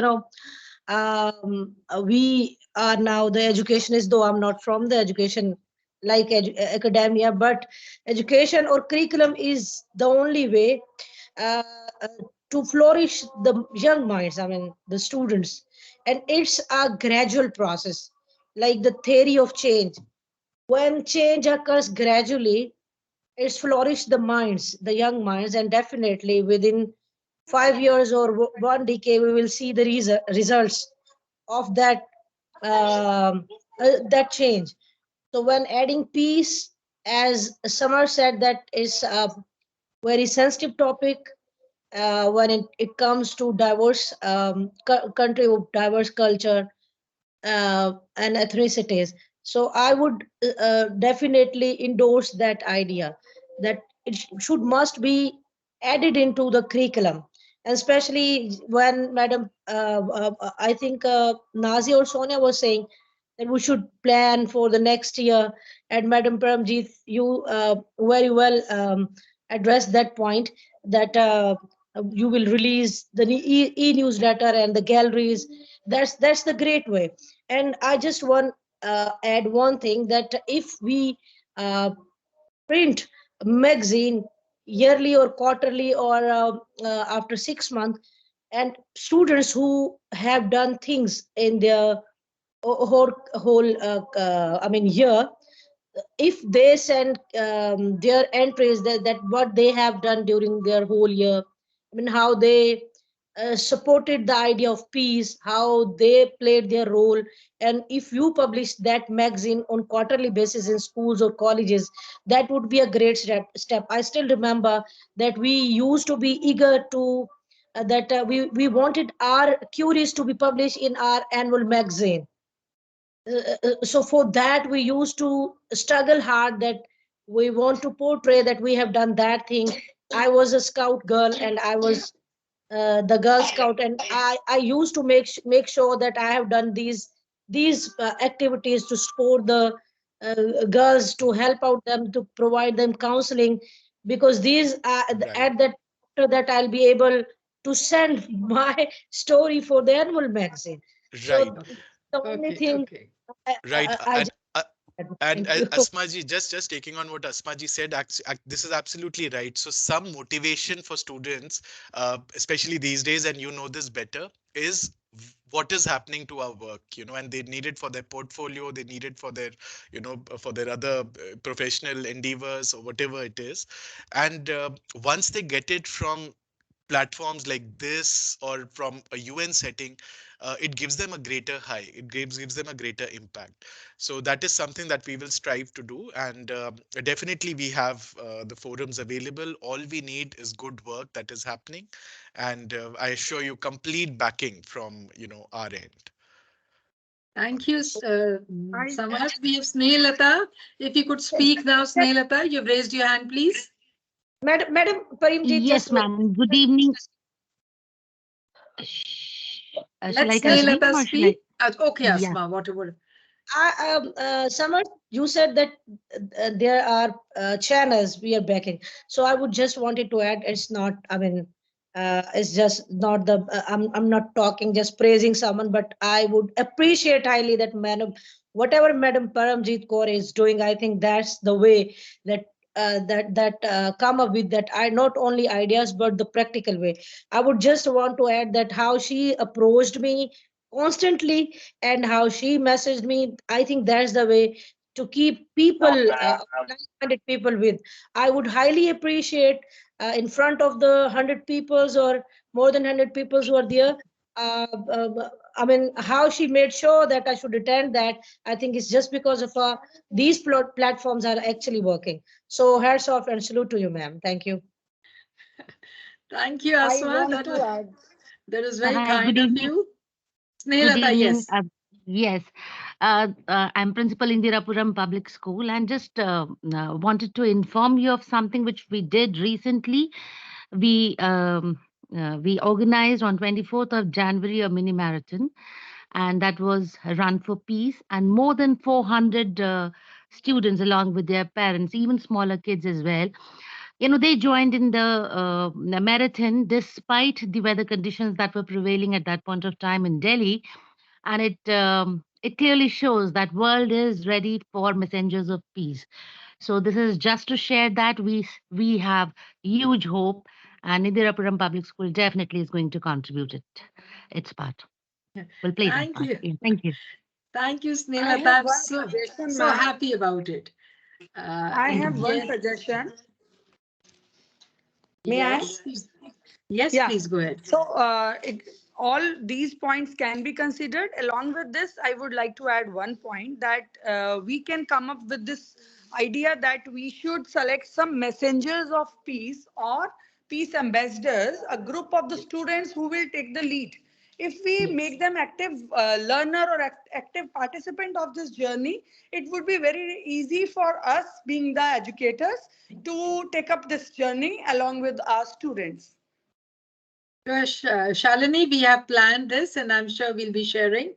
we are now the educationist, though I'm not from the education like academia, but education or curriculum is the only way uh, uh, to flourish the young minds, I mean the students. And it's a gradual process, like the theory of change. When change occurs gradually, it's flourished the minds, the young minds, and definitely within 5 years or one decade, we will see the results of that change. So when adding peace, as Summer said, that is a very sensitive topic when it comes to diverse country with diverse culture and ethnicities. So I would definitely endorse that idea that it should must be added into the curriculum, and especially when Madam, I think Nazi or Sonia was saying that we should plan for the next year. And Madam Paramjit, you very well addressed that point that you will release the e-newsletter and the galleries. That's the great way. And I just want add one thing that if we uh, print magazine yearly or quarterly or after 6 months, and students who have done things in their whole I mean year, if they send their entries that what they have done during their whole year, I mean how they supported the idea of peace, how they played their role. And if you publish that magazine on quarterly basis in schools or colleges, that would be a great step. I still remember that we used to be eager to that we wanted our queries to be published in our annual magazine. So for that we used to struggle hard that we want to portray that we have done that thing. I was a scout girl and I was the girl scout, and I used to make sure that I have done these activities to support the girls, to help out them, to provide them counseling, because these Right. at that after that I'll be able to send my story for the annual magazine. Right. So Okay. the only Okay. thing Okay. Right. I just Uh, and thank you. Asmaji, just taking on what Asmaji said, this is absolutely right. So some motivation for students, especially these days, and you know this better, is what is happening to our work, and they need it for their portfolio, they need it for their, for their other professional endeavors or whatever it is. And once they get it from platforms like this or from a UN setting, it gives them a greater high. It gives them a greater impact. So that is something that we will strive to do. And definitely we have the forums available. All we need is good work that is happening. And I assure you complete backing from, our end. Thank you, I Samar. We have Snehlata. If you could speak now, Snehlata, you've raised your hand, please. Madam Parimjit, Yes, just ma'am. Good evening. Shall Let I continue Snehlata or shall I? speak. Okay, Yeah. Asma, whatever. Summer, you said that there are channels we are backing. So I would just wanted to add, it's not, I mean, it's just not the, I'm not talking just praising someone, but I would appreciate highly that whatever Madam Paramjit Kaur is doing, I think that's the way that come up with that I not only ideas but the practical way. I would just want to add that how she approached me constantly and how she messaged me, I think that's the way to keep people like-minded people with. I would highly appreciate in front of the 100 peoples or more than 100 peoples who are there, I mean how she made sure that I should attend that. I think it's just because of these platforms are actually working. So hats off and salute to you, ma'am. Thank you. Thank you, I Asma. want to add. That is very Hi, kind good of evening. you. Good Snehlata, evening. yes. Yes, I'm Principal Indirapuram Public School and just wanted to inform you of something which we did recently. We organized on 24th of January a mini marathon, and that was Run for Peace, and more than 400 students along with their parents, even smaller kids as well, They joined in the marathon despite the weather conditions that were prevailing at that point of time in Delhi, and it clearly shows that world is ready for messengers of peace. So this is just to share that we have huge hope, and Indirapuram Public School definitely is going to contribute its part. Will play that Thank part. you. Yeah, thank you. Thank you, I Snehal. have I'm one so, suggestion, so ma'am. happy about it. I And have one yeah, suggestion. May I? yes, yes, Yeah. please go ahead. So all these points can be considered. Along with this, I would like to add one point that we can come up with this idea that we should select some messengers of peace or peace ambassadors, a group of the students who will take the lead. If we Yes. make them active learner or active participant of this journey, it would be very easy for us, being the educators, to take up this journey along with our students. Sure, Shalini, we have planned this, and I'm sure we'll be sharing.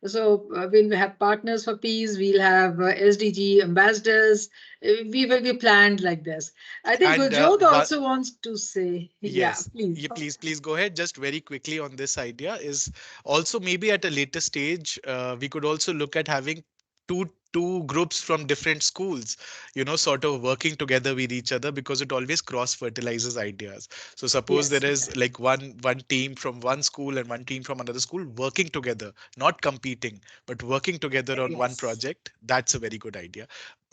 So we'll have partners for peace. We'll have SDG ambassadors. We will be planned like this. I think And Gurjot also wants to say, yeah, yes, please. yeah, please go ahead. Just very quickly on this idea is also maybe at a later stage, we could also look at having two groups from different schools, sort of working together with each other, because it always cross fertilizes ideas. So suppose Yes. there is like one team from one school and one team from another school working together, not competing, but working together on one Yes. project. That's a very good idea.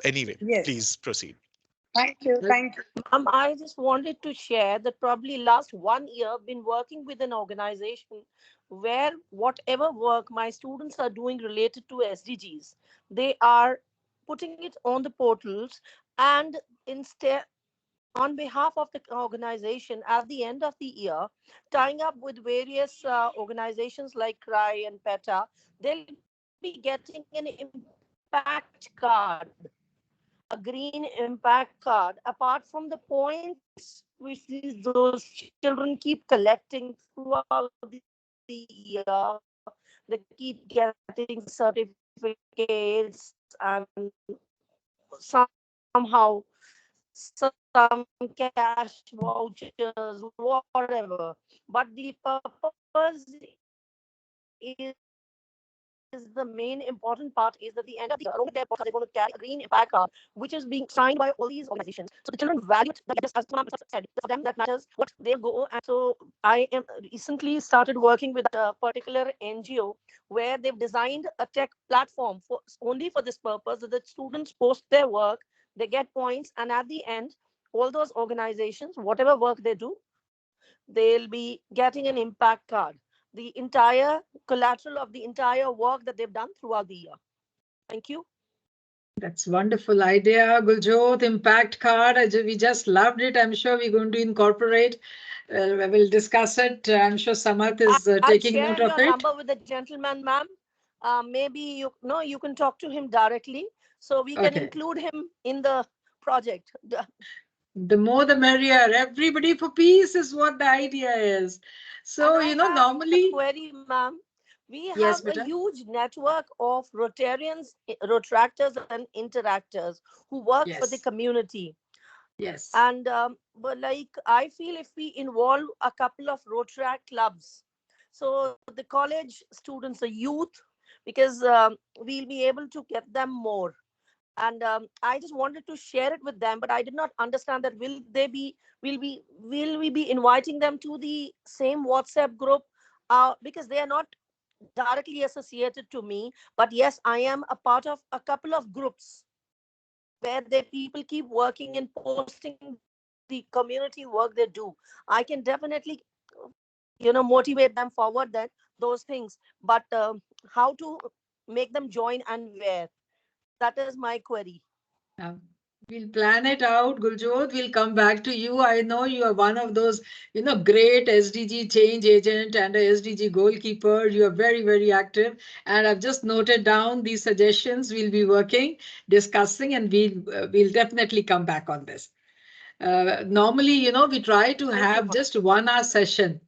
Anyway, Yes. please proceed. Thank you. Thank you. I just wanted to share that probably last 1 year I've been working with an organization where whatever work my students are doing related to SDGs, they are putting it on the portals, and instead, on behalf of the organization, at the end of the year, tying up with various organizations like CRY and PETA, they'll be getting an impact card, a green impact card, apart from the points which those children keep collecting throughout the year. They keep getting certificates and somehow some cash vouchers, whatever. But the purpose is the main important part is that the end of the year, along with their points, they're going to carry a green impact card, which is being signed by all these organizations. So the children value it. Just as Ma'am said, for them that matters what they'll go. And so I am recently started working with that particular NGO where they've designed a tech platform for only for this purpose, that the students post their work, they get points, and at the end, all those organizations, whatever work they do, they'll be getting an impact card, the entire collateral of the entire work that they've done throughout the year. Thank you. That's wonderful idea, Guljot. Impact card. We just loved it. I'm sure we're going to incorporate. We'll discuss it. I'm sure Samath is I'll taking share note of your it. number with the gentleman, ma'am. Maybe you know you can talk to him directly, so we can Okay. include him in the project. The more the merrier. Everybody for peace is what the idea is. And So, I have a normally, query, ma'am. We have yes, a beta. huge network of Rotarians, Retractors, and Interactors who work for the Yes, community. yes, And but like I feel if we involve a couple of Rotaract clubs, so the college students, the youth, because we'll be able to get them more. And I just wanted to share it with them, but I did not understand that will we be inviting them to the same WhatsApp group, because they are not directly associated to me, but yes, I am a part of a couple of groups where the people keep working and posting the community work they do. I can definitely motivate them forward that those things, but how to make them join and where, that is my query. Uh, we'll plan it out, Guljot. We'll come back to you. I know you are one of those, great SDG change agent and a SDG goalkeeper. You are very, very active. And I've just noted down these suggestions. We'll be working, discussing, and we'll definitely come back on this. Normally, we try to Thank you, have just 1 hour session.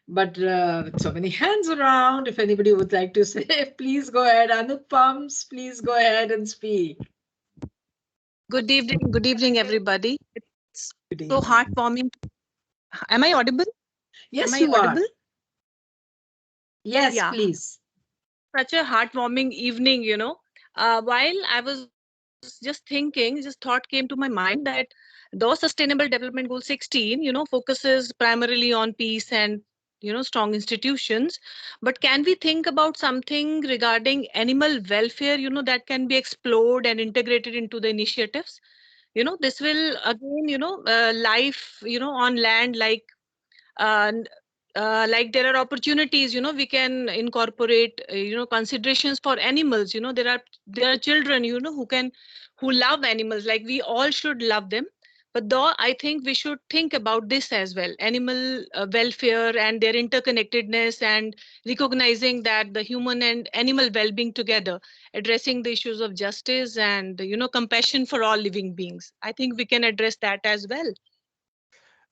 But with so many hands around, if anybody would like to say, please go ahead. Anupams, please go ahead and speak. Good evening, everybody. Good so evening. heartwarming. Am I audible? Yes, Am I you are. audible? Yes, Yeah. please. Such a heartwarming evening, while I was just thinking, just thought came to my mind that though Sustainable Development Goal 16, focuses primarily on peace and, strong institutions, but can we think about something regarding animal welfare, that can be explored and integrated into the initiatives? This will again, life, on land, and like there are opportunities, we can incorporate considerations for animals. There are children, who love animals, like we all should love them. But though I think we should think about this as well, animal welfare and their interconnectedness, and recognizing that the human and animal well-being together, addressing the issues of justice and compassion for all living beings. I think we can address that as well.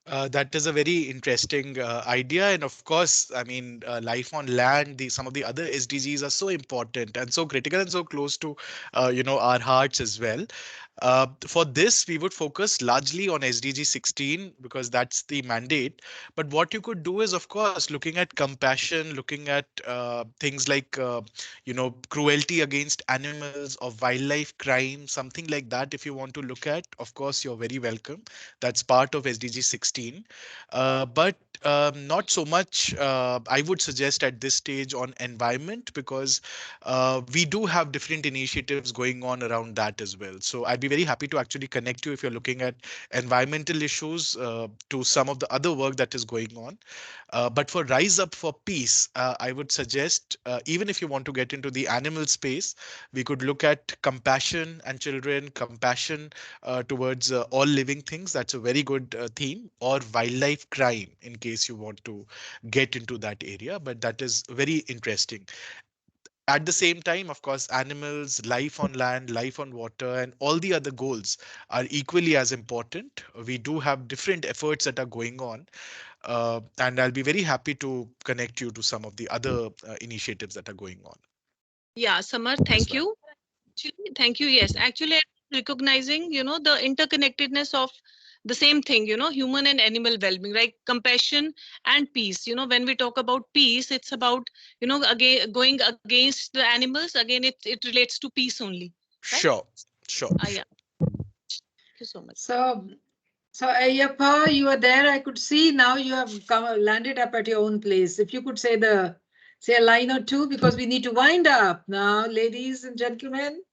That is a very interesting idea, and of course, I mean, life on land. Some of the other SDGs are so important and so critical and so close to, our hearts as well. For this, we would focus largely on SDG 16 because that's the mandate. But what you could do is, of course, looking at compassion, looking at things like, cruelty against animals or wildlife crime, something like that. If you want to look at, of course, you're very welcome. That's part of SDG 16. But not so much, I would suggest at this stage on environment because we do have different initiatives going on around that as well. So I'd be very happy to actually connect you if you're looking at environmental issues to some of the other work that is going on. But for Rise Up for Peace, I would suggest, even if you want to get into the animal space, we could look at compassion and children, compassion towards all living things. That's a very good theme, or wildlife crime, in case you want to get into that area. But that is very interesting. At the same time, of course, animals, life on land, life on water, and all the other goals are equally as important. We do have different efforts that are going on, and I'll be very happy to connect you to some of the other initiatives that are going on Yeah, Samar, as thank well. you. Actually, thank you. Yes, actually, recognizing, the interconnectedness of the same thing, human and animal well-being, like compassion and peace. When we talk about peace, it's about, again, going against the animals. Again, it relates to peace only, right? Sure, sure. Yeah. Thank you so much. So Ayyappa, you are there. I could see now you have landed up at your own place. If you could say a line or two, because we need to wind up now, ladies and gentlemen.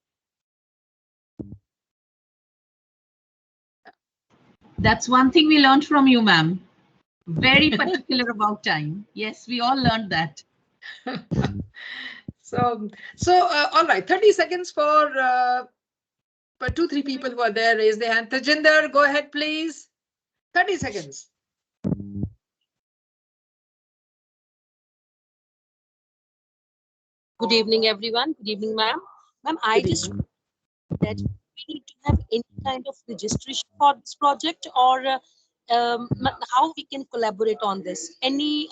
That's one thing we learned from you, ma'am. Very particular about time. Yes, we all learned that. So all right, 30 seconds for 2-3 people who are there. Raise their hand. Tajinder, go ahead, please. 30 seconds. Good evening, everyone. Good evening, ma'am. Ma'am, I just that we need to have any kind of registration for this project, or how we can collaborate on this. Any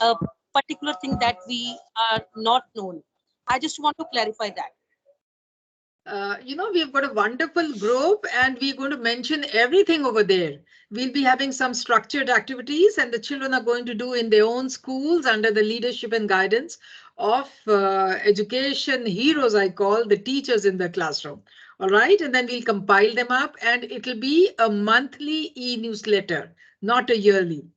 particular thing that we are not known. I just want to clarify that. We've got a wonderful group and we're going to mention everything over there. We'll be having some structured activities and the children are going to do in their own schools under the leadership and guidance of education heroes, I call the teachers in the classroom. All right. And then we'll compile them up and it'll be a monthly e-newsletter, not a yearly.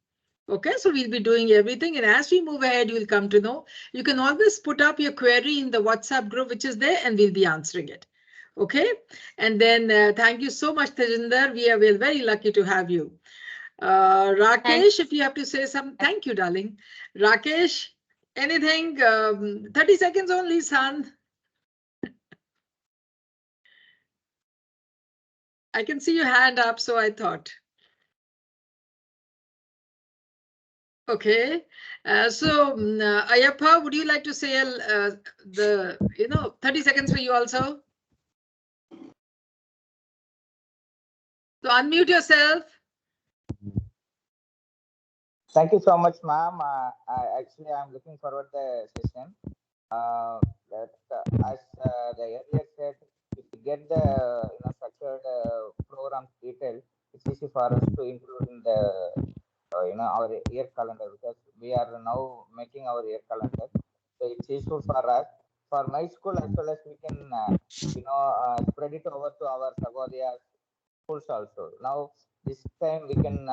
Okay, so we'll be doing everything. And as we move ahead, you'll come to know. You can always put up your query in the WhatsApp group, which is there, and we'll be answering it. Okay, and then thank you so much, Tajinder. We're very lucky to have you. Rakesh, if you have to say something, thank you, darling. Rakesh, anything? 30 seconds only, son. I can see your hand up, so I thought. Okay, Ayyappa, would you like to say 30 seconds for you also? So unmute yourself. Thank you so much, ma'am. I'm looking forward to the session. As the earlier said, if you get the structured program detail, it's easy for us to include in the our year calendar, because we are now making our year calendar. So it's useful for us, for my school, as well as we can spread it over to our Sagodhya schools also. Now this time we can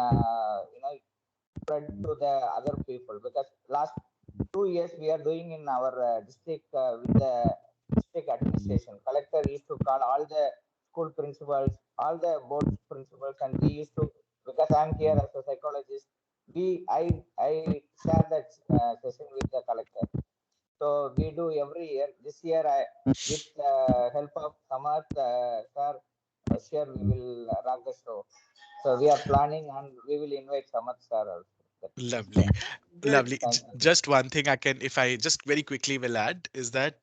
spread to the other people, because last 2 years we are doing in our district with the district administration. Collector used to call all the school principals, all the board principals, and we used to, because I'm here as a psychologist, I share that session with the collector. So we do every year. This year, with help of Samath sir, sure we will rock the show. So we are planning, and we will invite Samath sir also. Lovely. Good. Lovely. Thank you. Just one thing I can, if I just very quickly will add, is that,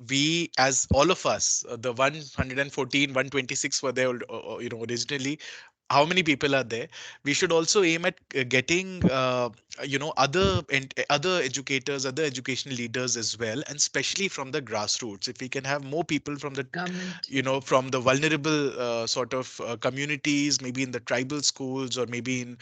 we, as all of us, the 114, 126 were there, originally. How many people are there? We should also aim at getting, other educators, other educational leaders as well, and especially from the grassroots. If we can have more people from the, Comment. from the vulnerable sort of communities, maybe in the tribal schools or maybe in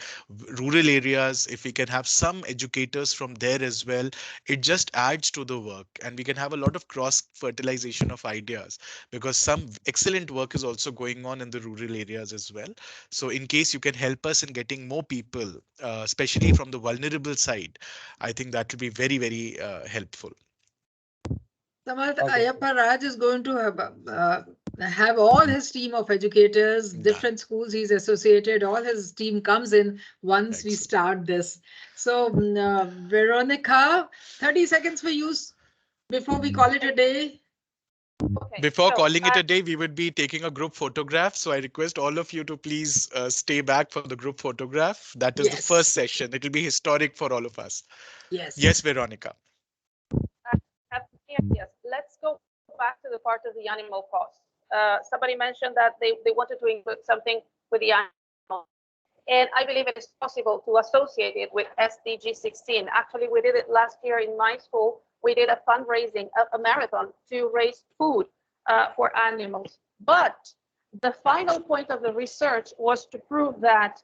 rural areas, if we can have some educators from there as well, it just adds to the work, and we can have a lot of cross fertilization of ideas, because some excellent work is also going on in the rural areas as well. So in case you can help us in getting more people, especially from the vulnerable side, I think that will be very, very helpful. Samath, Thank you. Ayappa Raj is going to have all his team of educators, Done. different schools he's associated, all his team comes in once we Excellent. start this. So, Veronica, 30 seconds for you before we call it a day. Okay, Before so calling it a day, we would be taking a group photograph. So I request all of you to please stay back for the group photograph. That is the first Yes, session. It will be historic for all of us. yes. Yes, Veronica. yes, let's go back to the part of the animal cost. Somebody mentioned that they wanted to include something with the animal. And I believe it is possible to associate it with SDG 16. Actually, we did it last year in my school. We did a fundraising, a marathon to raise food for animals. But the final point of the research was to prove that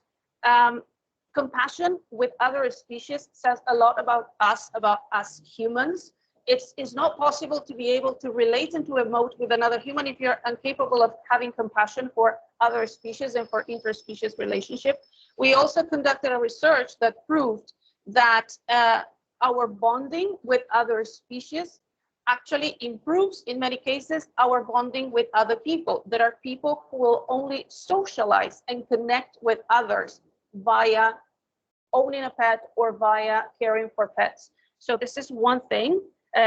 compassion with other species says a lot about us humans. It's not possible to be able to relate and to emote with another human if you're incapable of having compassion for other species and for interspecies relationship. We also conducted a research that proved that our bonding with other species actually improves, in many cases, our bonding with other people. There are people who will only socialize and connect with others via owning a pet or via caring for pets. So this is one thing,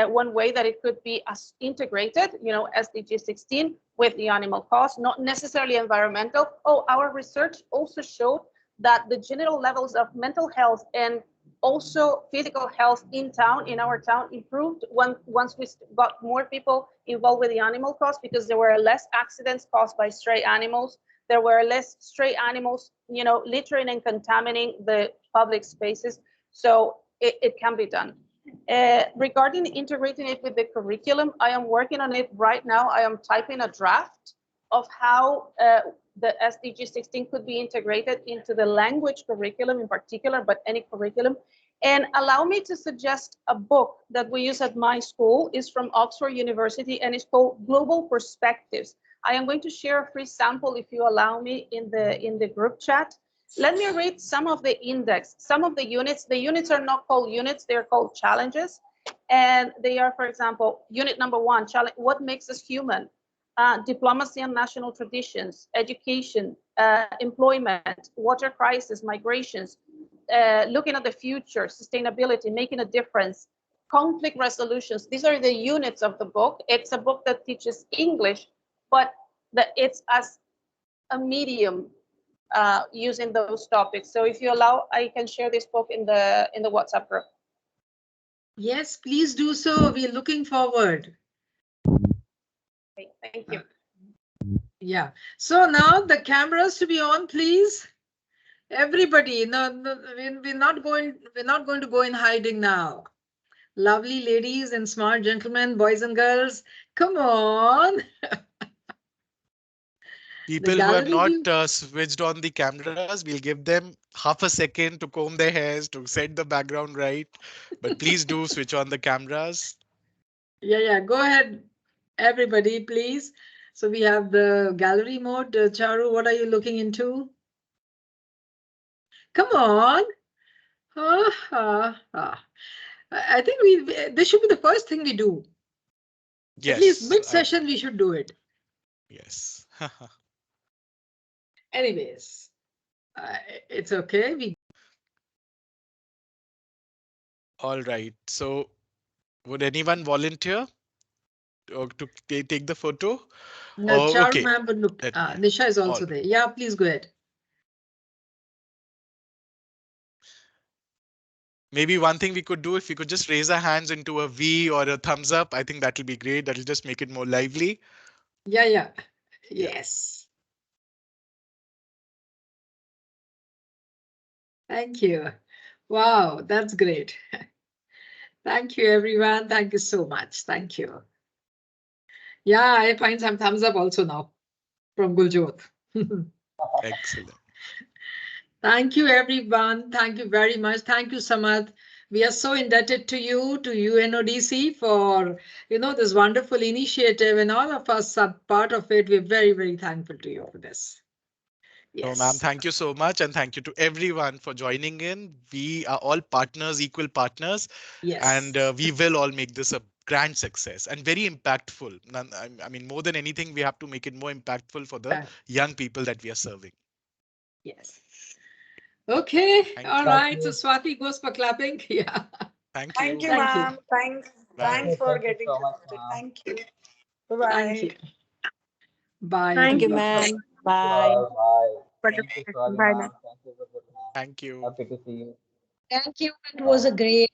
one way that it could be as integrated, SDG 16 with the animal cost, not necessarily environmental. Oh, our research also showed that the general levels of mental health and also physical health in our town improved once we got more people involved with the animal cost, because there were less accidents caused by stray animals. There were less stray animals, littering and contaminating the public spaces. So it can be done. Regarding integrating it with the curriculum, I am working on it right now. I am typing a draft of how the SDG 16 could be integrated into the language curriculum in particular, but any curriculum. And allow me to suggest a book that we use at my school. Is from Oxford University, and it's called Global Perspectives. I am going to share a free sample, if you allow me, in the group chat. Let me read some of the index, some of the units. The units are not called units, they're called challenges. And they are, for example, unit number 1, challenge, what makes us human? Diplomacy and national traditions, education, employment, water crisis, migrations, looking at the future, sustainability, making a difference, conflict resolutions. These are the units of the book. It's a book that teaches English, but it's as a medium using those topics. So if you allow, I can share this book in the WhatsApp group. Yes, please do so. We're looking forward. Okay, thank you. Yeah. So now the cameras to be on, please. Everybody, no, we're not going to go in hiding now. Lovely ladies and smart gentlemen, boys and girls, come on. The People who have gallery not view. switched on the cameras, we'll give them half a second to comb their hairs, to set the background right. But please do switch on the cameras. Yeah, yeah. Go ahead, everybody, please. So we have the gallery mode. Charu, what are you looking into? Come on. Ah, ah, ah. I think this should be the first thing we do. At least Yes, mid-session, we should do it. yes. Anyways, it's okay. All right. So, would anyone volunteer to take the photo? Oh, Charu okay. ma'am, but look, Let me. Nisha is All also right. there. Yeah, please go ahead. Maybe one thing we could do, if we could just raise our hands into a V or a thumbs up, I think that'll be great. That'll just make it more lively. Yeah, yeah. Yeah. Yes. Thank you. Wow, that's great. Thank you, everyone. Thank you so much. Thank you. Yeah, I find some thumbs up also now from Guljot. Excellent. Thank you, everyone. Thank you very much. Thank you, Samad. We are so indebted to you, to UNODC, for this wonderful initiative, and all of us are part of it. We're very, very thankful to you for this. So, ma'am, Yes. thank you so much. And thank you to everyone for joining in. We are all partners, equal partners, Yes. and we will all make this a grand success and very impactful. I mean, more than anything, we have to make it more impactful for the young people that we are serving. Yes. Okay. Thank All you. right. So Swati goes for clapping. Yeah. Thank Thank you. you, Thank you. ma'am. Thanks. Bye. Thanks for Thank you getting so much, connected. ma'am. Thank you. Thank Bye-bye. you. Bye. Thank Thank you, you so ma'am. much. Thank you Bye. all. Bye. Thank you, Bye Swali now. ma'am. Thank you, Guru ma'am. Thank you. Happy to see you. Thank you. It was a great